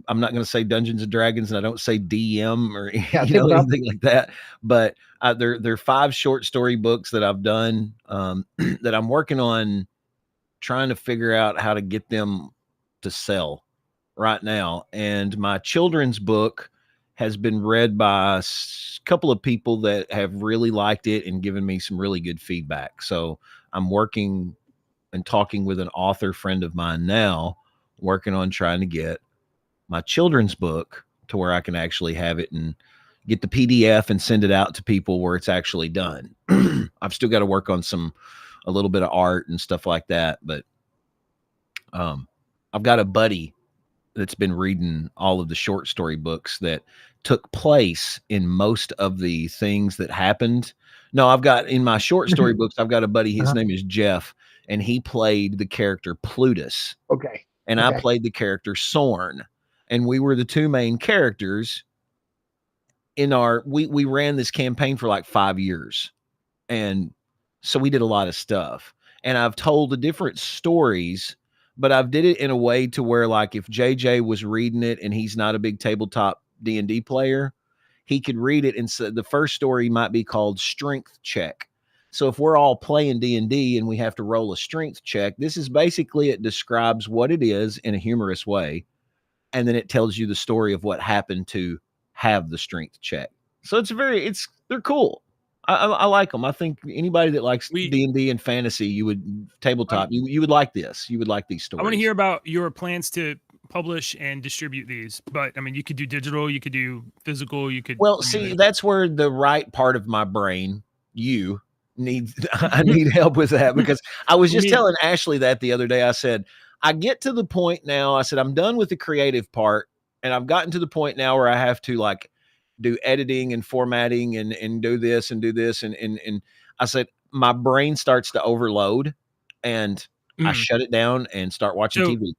I'm not going to say Dungeons and Dragons, and I don't say DM or anything like that. But they're 5 short story books that I've done that I'm working on, trying to figure out how to get them to sell right now. And my children's book has been read by a couple of people that have really liked it and given me some really good feedback. So I'm working and talking with an author friend of mine now, working on trying to get my children's book to where I can actually have it and get the PDF and send it out to people where it's actually done. I've still got to work on a little bit of art and stuff like that. But I've got a buddy that's been reading all of the short story books that took place in most of the things that happened. No, I've got in my short story books, I've got a buddy, his name is Jeff, and he played the character Plutus. Okay. And I played the character Sorn. And we were the 2 main characters in we ran this campaign for like 5 years. And so we did a lot of stuff. And I've told the different stories, but I've did it in a way to where, like, if JJ was reading it and he's not a big tabletop D&D player, he could read it. And so the first story might be called Strength Check. So if we're all playing D&D and we have to roll a strength check, this is basically, it describes what it is in a humorous way. And then it tells you the story of what happened to have the strength check. So they're cool. I like them. I think anybody that likes D&D and fantasy, you would like this. You would like these stories. I want to hear about your plans to publish and distribute these. But I mean, you could do digital, you could do physical, you could. Well, see, that's where the right part of my brain, I need help with that, because I was just telling Ashley that the other day. I said, I get to the point now, I said, I'm done with the creative part, and I've gotten to the point now where I have to like do editing and formatting and do this and do this. And I said, my brain starts to overload, and I shut it down and start watching TV.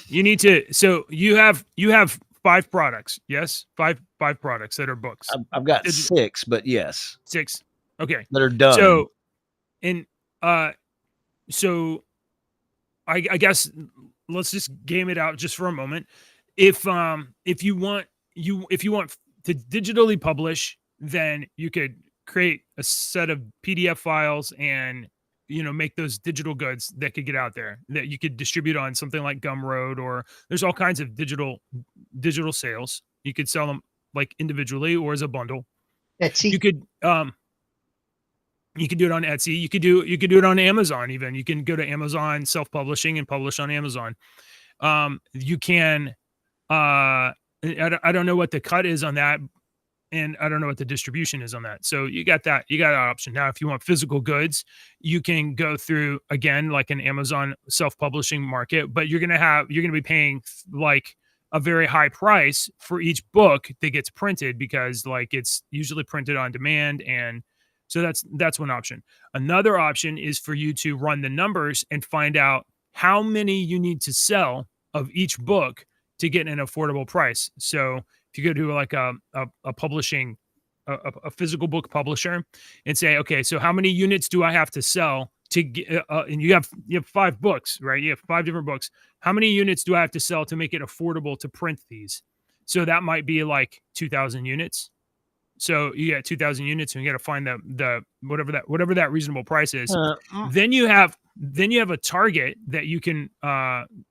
You need to, so you have 5 products. Yes. Five products that are books. I've got 6, but yes. 6. Okay. That are done. So, so I guess let's just game it out just for a moment. If you want to digitally publish, then you could create a set of PDF files and make those digital goods that could get out there that you could distribute on something like Gumroad, or there's all kinds of digital sales. You could sell them like individually or as a bundle. Etsy. You could do it on Etsy. You could do it on Amazon. Even you can go to Amazon self-publishing and publish on Amazon. You can. I don't know what the cut is on that, and I don't know what the distribution is on that. So you got that option. Now, if you want physical goods, you can go through, again, like an Amazon self-publishing market, but you're going to be paying like a very high price for each book that gets printed, because like it's usually printed on demand. And so that's one option. Another option is for you to run the numbers and find out how many you need to sell of each book to get an affordable price. So if you go to like a physical book publisher and say, okay, so how many units do I have to sell to get, and you have 5 books, right? You have 5 different books. How many units do I have to sell to make it affordable to print these? So that might be like 2,000 units. So you got 2,000 units, and you got to find the whatever that reasonable price is. Then you have a target that you can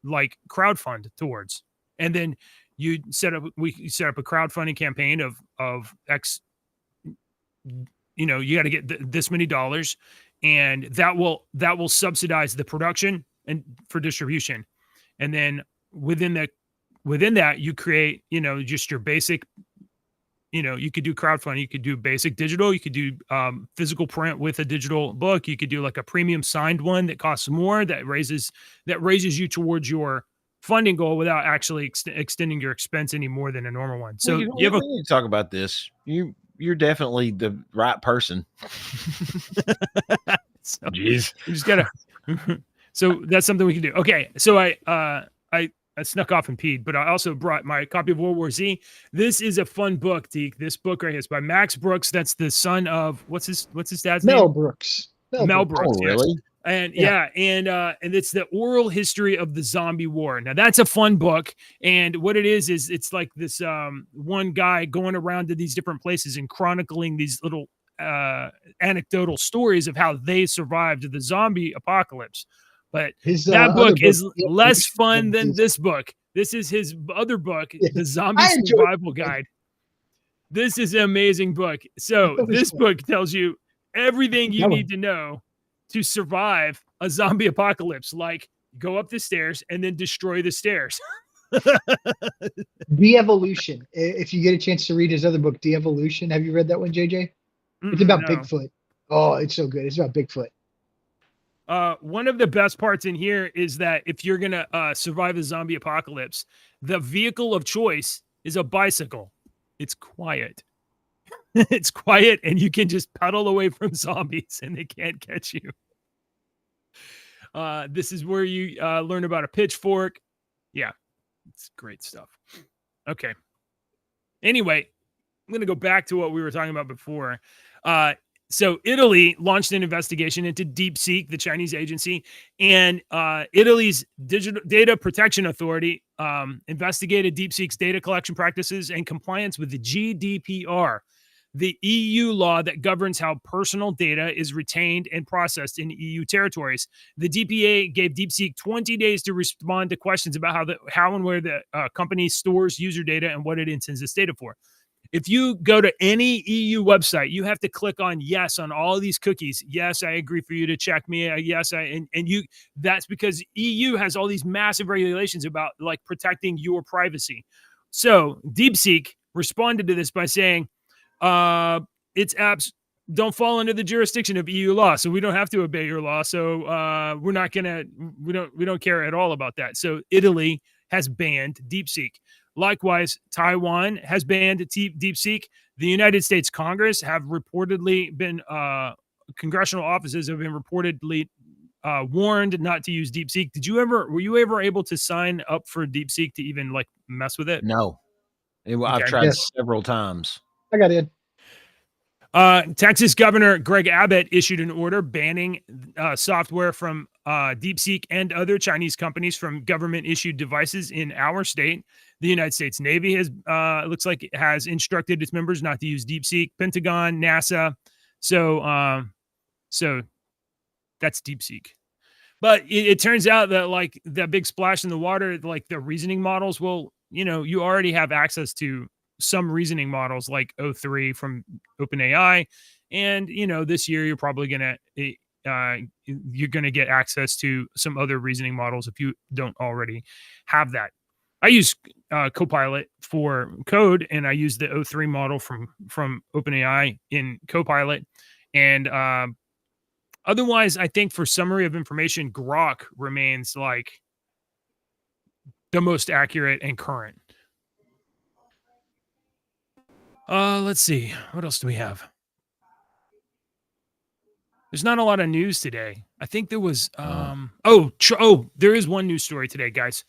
like crowdfund towards, and then we set up a crowdfunding campaign of X. You know, you got to get this many dollars, and that will subsidize the production and for distribution, and then within that you create, you know, just your basic. You know, you could do crowdfunding, you could do basic digital, you could do physical print with a digital book, you could do like a premium signed one that costs more, that raises you towards your funding goal without actually extending your expense any more than a normal one. So we need to talk about this. You're definitely the right person. So, jeez, you just gotta. So that's something we can do. Okay, so I snuck off and peed, but I also brought my copy of World War Z. This is a fun book, Deke. This book right here is by Max Brooks. That's the son of what's his dad's name? Mel Brooks. Mel Brooks. Oh, really? Yes. And and it's the oral history of the zombie war. Now that's a fun book, and what it is it's like this one guy going around to these different places and chronicling these little anecdotal stories of how they survived the zombie apocalypse. But that book is less fun than this book. This is his other book, The Zombie Survival Guide. This is an amazing book. So this book tells you everything you need to know to survive a zombie apocalypse, like go up the stairs and then destroy the stairs. De-Evolution. If you get a chance to read his other book, De-Evolution. Have you read that one, JJ? It's about Bigfoot. Oh, it's so good. It's about Bigfoot. One of the best parts in here is that if you're gonna survive a zombie apocalypse, the vehicle of choice is a bicycle. It's quiet. It's quiet, and you can just pedal away from zombies, and they can't catch you. This is where you learn about a pitchfork. Yeah, it's great stuff. Okay. Anyway, I'm gonna go back to what we were talking about before. So Italy launched an investigation into DeepSeek, the Chinese agency, and Italy's Digital Data Protection Authority investigated DeepSeek's data collection practices and compliance with the GDPR, the EU law that governs how personal data is retained and processed in EU territories. The DPA gave DeepSeek 20 days to respond to questions about how and where the company stores user data and what it intends this data for. If you go to any EU website, you have to click on yes on all of these cookies. Yes, I agree for you to check me. That's because EU has all these massive regulations about like protecting your privacy. So DeepSeek responded to this by saying, its apps don't fall under the jurisdiction of EU law, so we don't have to obey your law. So we don't care at all about that. So Italy has banned DeepSeek. Likewise, Taiwan has banned DeepSeek. The United States Congress have reportedly been, congressional offices have been reportedly warned not to use DeepSeek. Were you ever able to sign up for DeepSeek to even like mess with it? No. I've tried several times. I got in. Texas Governor Greg Abbott issued an order banning software from DeepSeek and other Chinese companies from government-issued devices in our state. The United States Navy looks like it has instructed its members not to use DeepSeek. Pentagon, NASA. So that's DeepSeek. But it turns out that like that big splash in the water, like the reasoning models you already have access to some reasoning models like O3 from OpenAI. And, this year you're probably going to get access to some other reasoning models if you don't already have that. I use Copilot for code, and I use the O3 model from OpenAI in Copilot. And otherwise, I think for summary of information, Grok remains like the most accurate and current. Let's see. What else do we have? There's not a lot of news today. I think there was there is one news story today, guys.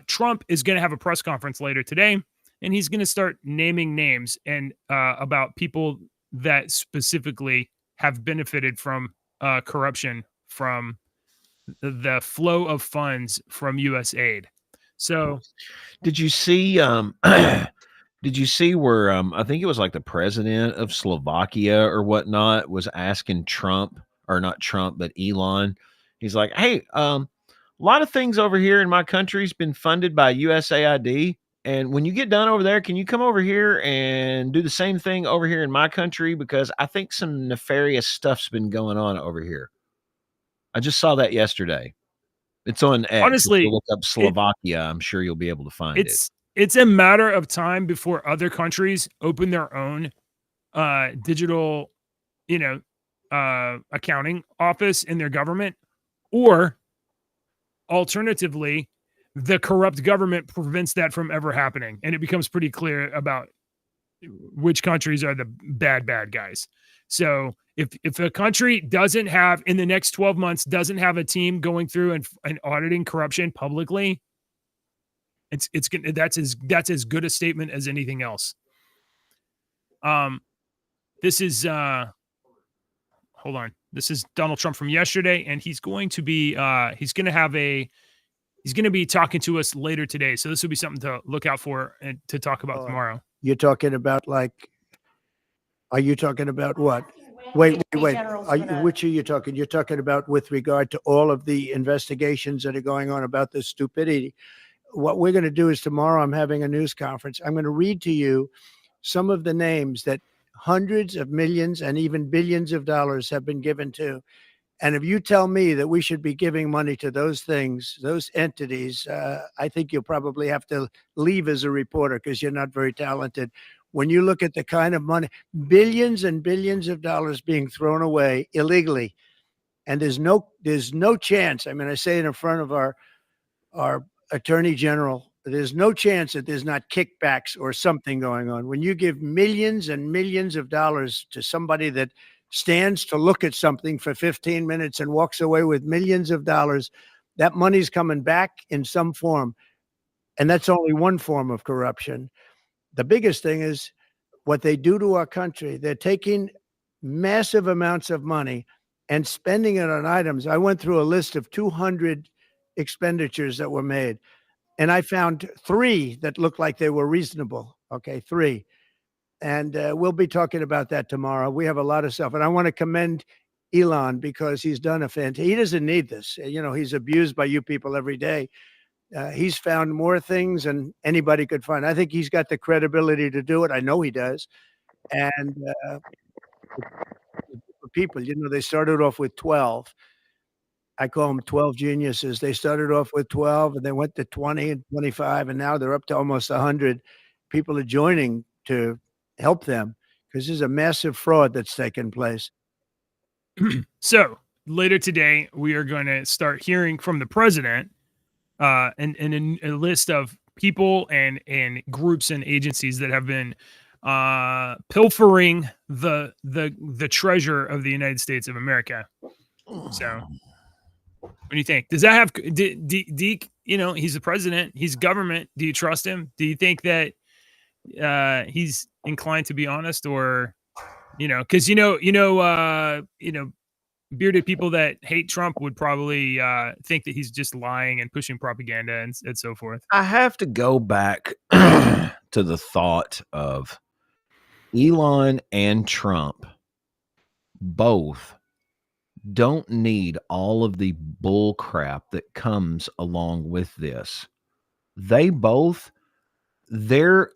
Trump is going to have a press conference later today, and he's going to start naming names and about people that specifically have benefited from corruption from the flow of funds from U.S. aid. So, did you see? Did you see where I think it was like the president of Slovakia or whatnot was asking Trump, or not Trump, but Elon. He's like, "Hey, a lot of things over here in my country's been funded by USAID. And when you get done over there, can you come over here and do the same thing over here in my country? Because I think some nefarious stuff's been going on over here." I just saw that yesterday. It's on X. If you honestly, look up Slovakia, I'm sure you'll be able to find it. it's a matter of time before other countries open their own digital, accounting office in their government, or alternatively, the corrupt government prevents that from ever happening, and it becomes pretty clear about which countries are the bad guys. So if a country doesn't have, in the next 12 months, doesn't have a team going through and auditing corruption publicly, that's as good a statement as anything else. This is hold on. This is Donald Trump from yesterday, and he's going to be talking to us later today. So this will be something to look out for and to talk about tomorrow. You're talking about are you talking about what? Wait. Which are you talking? You're talking about with regard to all of the investigations that are going on about this stupidity. What we're going to do is tomorrow I'm having a news conference. I'm going to read to you some of the names that hundreds of millions and even billions of dollars have been given to. And if you tell me that we should be giving money to those things, those entities, I think you'll probably have to leave as a reporter because you're not very talented. When you look at the kind of money, billions and billions of dollars being thrown away illegally, and there's no chance. I mean, I say it in front of our attorney general, there's no chance that there's not kickbacks or something going on. When you give millions and millions of dollars to somebody that stands to look at something for 15 minutes and walks away with millions of dollars, that money's coming back in some form. And that's only one form of corruption. The biggest thing is what they do to our country. They're taking massive amounts of money and spending it on items. I went through a list of 200 expenditures that were made, and I found 3 that looked like they were reasonable. Okay, 3. And we'll be talking about that tomorrow. We have a lot of stuff. And I want to commend Elon because he's done he doesn't need this. He's abused by you people every day. He's found more things than anybody could find. I think he's got the credibility to do it. I know he does. And people, they started off with 12. I call them 12 geniuses. They started off with 12 and they went to 20 and 25, and now they're up to almost 100. People are joining to help them because there's a massive fraud that's taken place. So later today, we are going to start hearing from the president and a list of people and groups and agencies that have been pilfering the treasure of the United States of America. So what do you think? Does that have Deke? He's the president. He's government. Do you trust him? Do you think that he's inclined to be honest, or because bearded people that hate Trump would probably think that he's just lying and pushing propaganda and so forth. I have to go back to the thought of Elon and Trump both don't need all of the bull crap that comes along with this. They both, their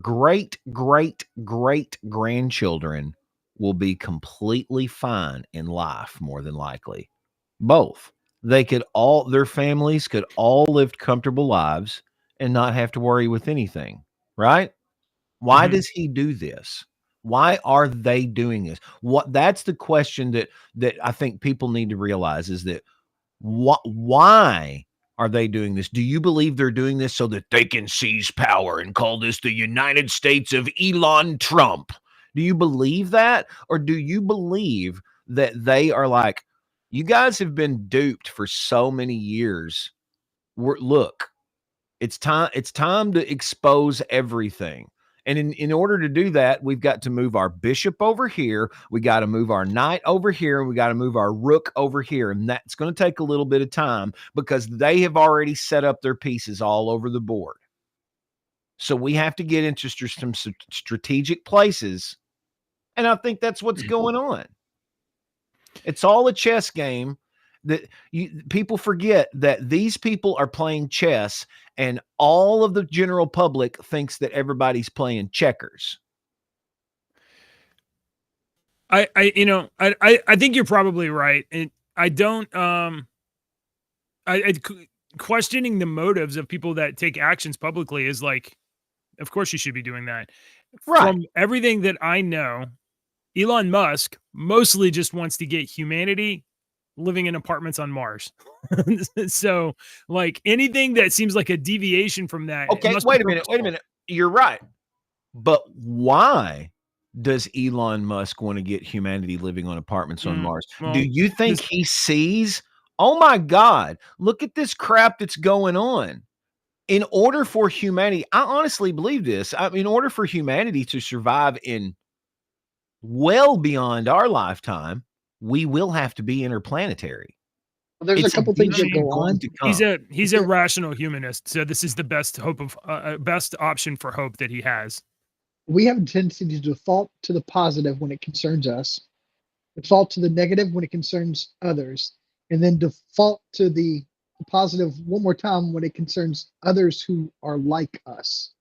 great grandchildren will be completely fine in life, more than likely. Both. Their families could all live comfortable lives and not have to worry with anything, right? Why does he do this? Why are they doing this? That's the question that I think people need to realize, is that why are they doing this? Do you believe they're doing this so that they can seize power and call this the United States of Elon Trump? Do you believe that? Or do you believe that they are like, you guys have been duped for so many years. Look, it's time to expose everything. And in order to do that, we've got to move our bishop over here. We got to move our knight over here. And we got to move our rook over here. And that's going to take a little bit of time because they have already set up their pieces all over the board. So we have to get into some strategic places. And I think that's what's going on. It's all a chess game. That people forget that these people are playing chess, and all of the general public thinks that everybody's playing checkers. I think you're probably right. And I don't, questioning the motives of people that take actions publicly is like, of course you should be doing that. Right. From everything that I know, Elon Musk mostly just wants to get humanity living in apartments on Mars. So like anything that seems like a deviation from that. Okay, wait a minute. You're right. But why does Elon Musk want to get humanity living on apartments on Mars? Well, do you think he sees, oh my God, look at this crap that's going on? In order for humanity, I honestly believe this. In order for humanity to survive in well beyond our lifetime, we will have to be interplanetary. Well, there's a couple things that go on. He's a rational humanist, so this is the best hope of best option for hope that he has. We have a tendency to default to the positive when it concerns us, default to the negative when it concerns others, and then default to the positive one more time when it concerns others who are like us.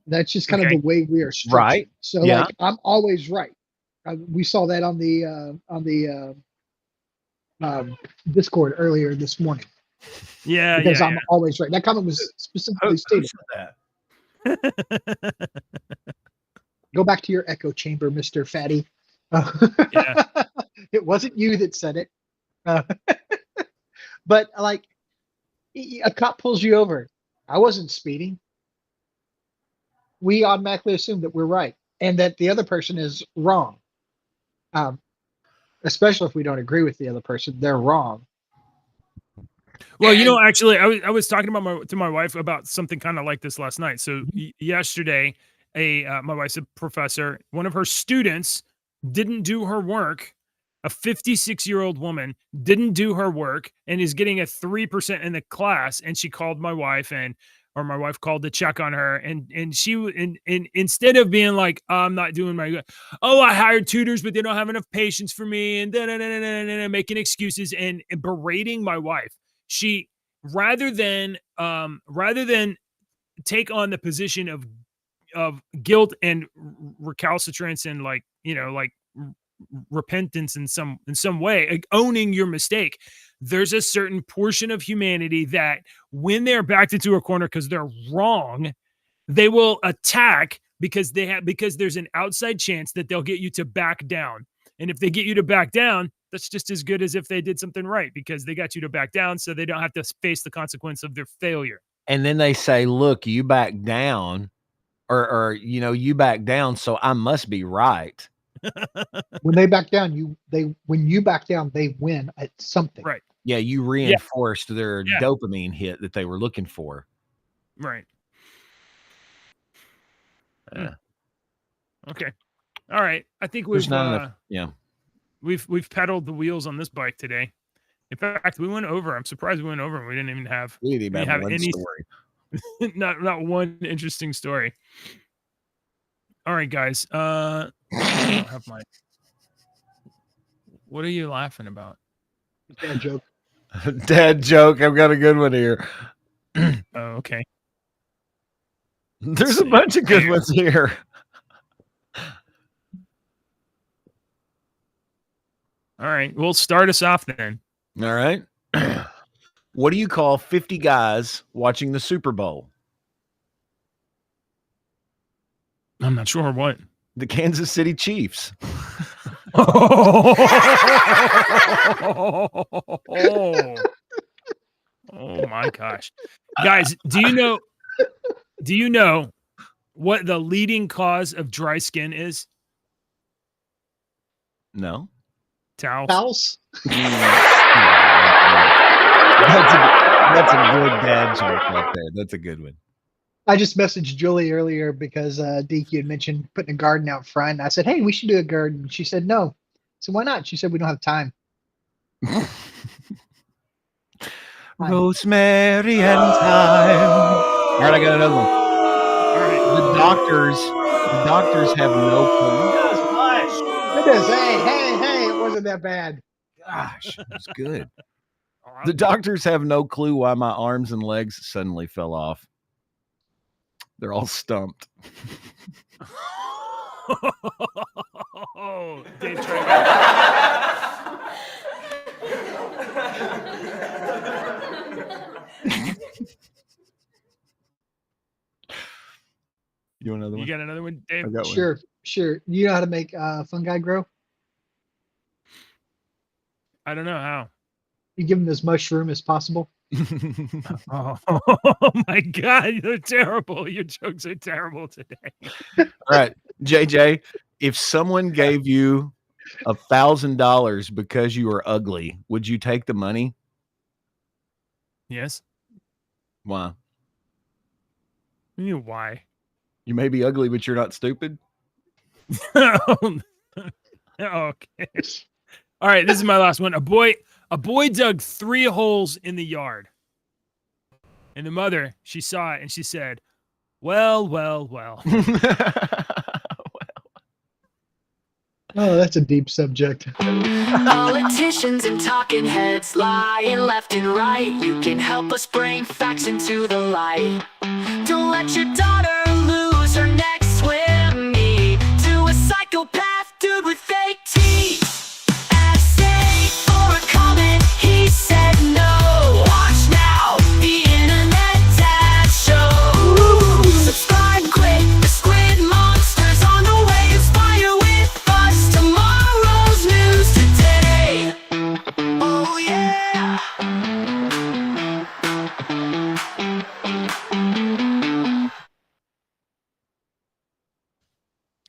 That's just kind of the way we are structured. Right. So like I'm always right. We saw that on the Discord earlier this morning. Yeah, because I'm always right. That comment was specifically stated. That? Go back to your echo chamber, Mr. Fatty. It wasn't you that said it. But like a cop pulls you over. I wasn't speeding. We automatically assume that we're right and that the other person is wrong. Especially if we don't agree with the other person, they're wrong. Well, actually, I was talking to my wife about something kind of like this last night. So yesterday, my wife's a professor. One of her students didn't do her work. A 56-year-old woman didn't do her work and is getting a 3% in the class. And she called my wife or my wife called to check on her. And she, instead of being like, I'm not doing I hired tutors, but they don't have enough patience for me. And making excuses and berating my wife. She, rather than take on the position of guilt and recalcitrance and repentance in some way, like owning your mistake, there's a certain portion of humanity that when they're backed into a corner because they're wrong, they will attack because there's an outside chance that they'll get you to back down. And if they get you to back down, that's just as good as if they did something right because they got you to back down so they don't have to face the consequence of their failure. And then they say, look, you back down or you back down, so I must be right. When they back down, when you back down, they win at something. Right. Yeah, you reinforced their dopamine hit that they were looking for. Right. Okay. All right. I think we've pedaled the wheels on this bike today. In fact, we went over. I'm surprised we went over and we didn't even have any story. not one interesting story. All right, guys. I don't have my. What are you laughing about? Dad joke. Dad joke. I've got a good one here. Oh, okay. There's a bunch of good ones here. All right. Well, start us off then. All right. What do you call 50 guys watching the Super Bowl? I'm not sure what. The Kansas City Chiefs. Oh my gosh. Guys, do you know what the leading cause of dry skin is? No. Towels. That's a good dad joke right there. That's a good one. I just messaged Julie earlier because DQ had mentioned putting a garden out front. I said, "Hey, we should do a garden." She said, "No." So why not? She said, "We don't have time." Rosemary and thyme. All right, I got another one. All right. The doctors have no clue. It is. Hey, it wasn't that bad. Gosh, it's good. Oh, The doctors have no clue why my arms and legs suddenly fell off. They're all stumped. Oh, Dave tried You want another You one? got another one, Dave? I got one. Sure. You know how to make fungi grow? I don't know how. You give them as much room as possible. Oh my God, you're terrible. Your jokes are terrible today. All right, JJ, if someone gave you $1,000 because you were ugly, would you take the money? Yes. Why? You why? You may be ugly, but you're not stupid. Okay. All right, this is my last one. A boy dug 3 holes in the yard. And the mother, she saw it and she said, well. Oh, that's a deep subject. Politicians and talking heads lying left and right. You can help us bring facts into the light. Don't let your daughter lose her next swim meet to a psychopath dude with fake teeth. Ask Dave for a comment, he said no. Watch now, the Internet Dad Show. Subscribe quick, the squid monster's on the way. Inspire with us tomorrow's news today. Oh yeah.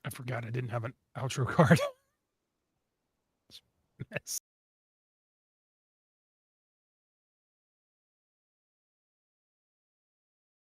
I forgot I didn't have an outro card. Mess.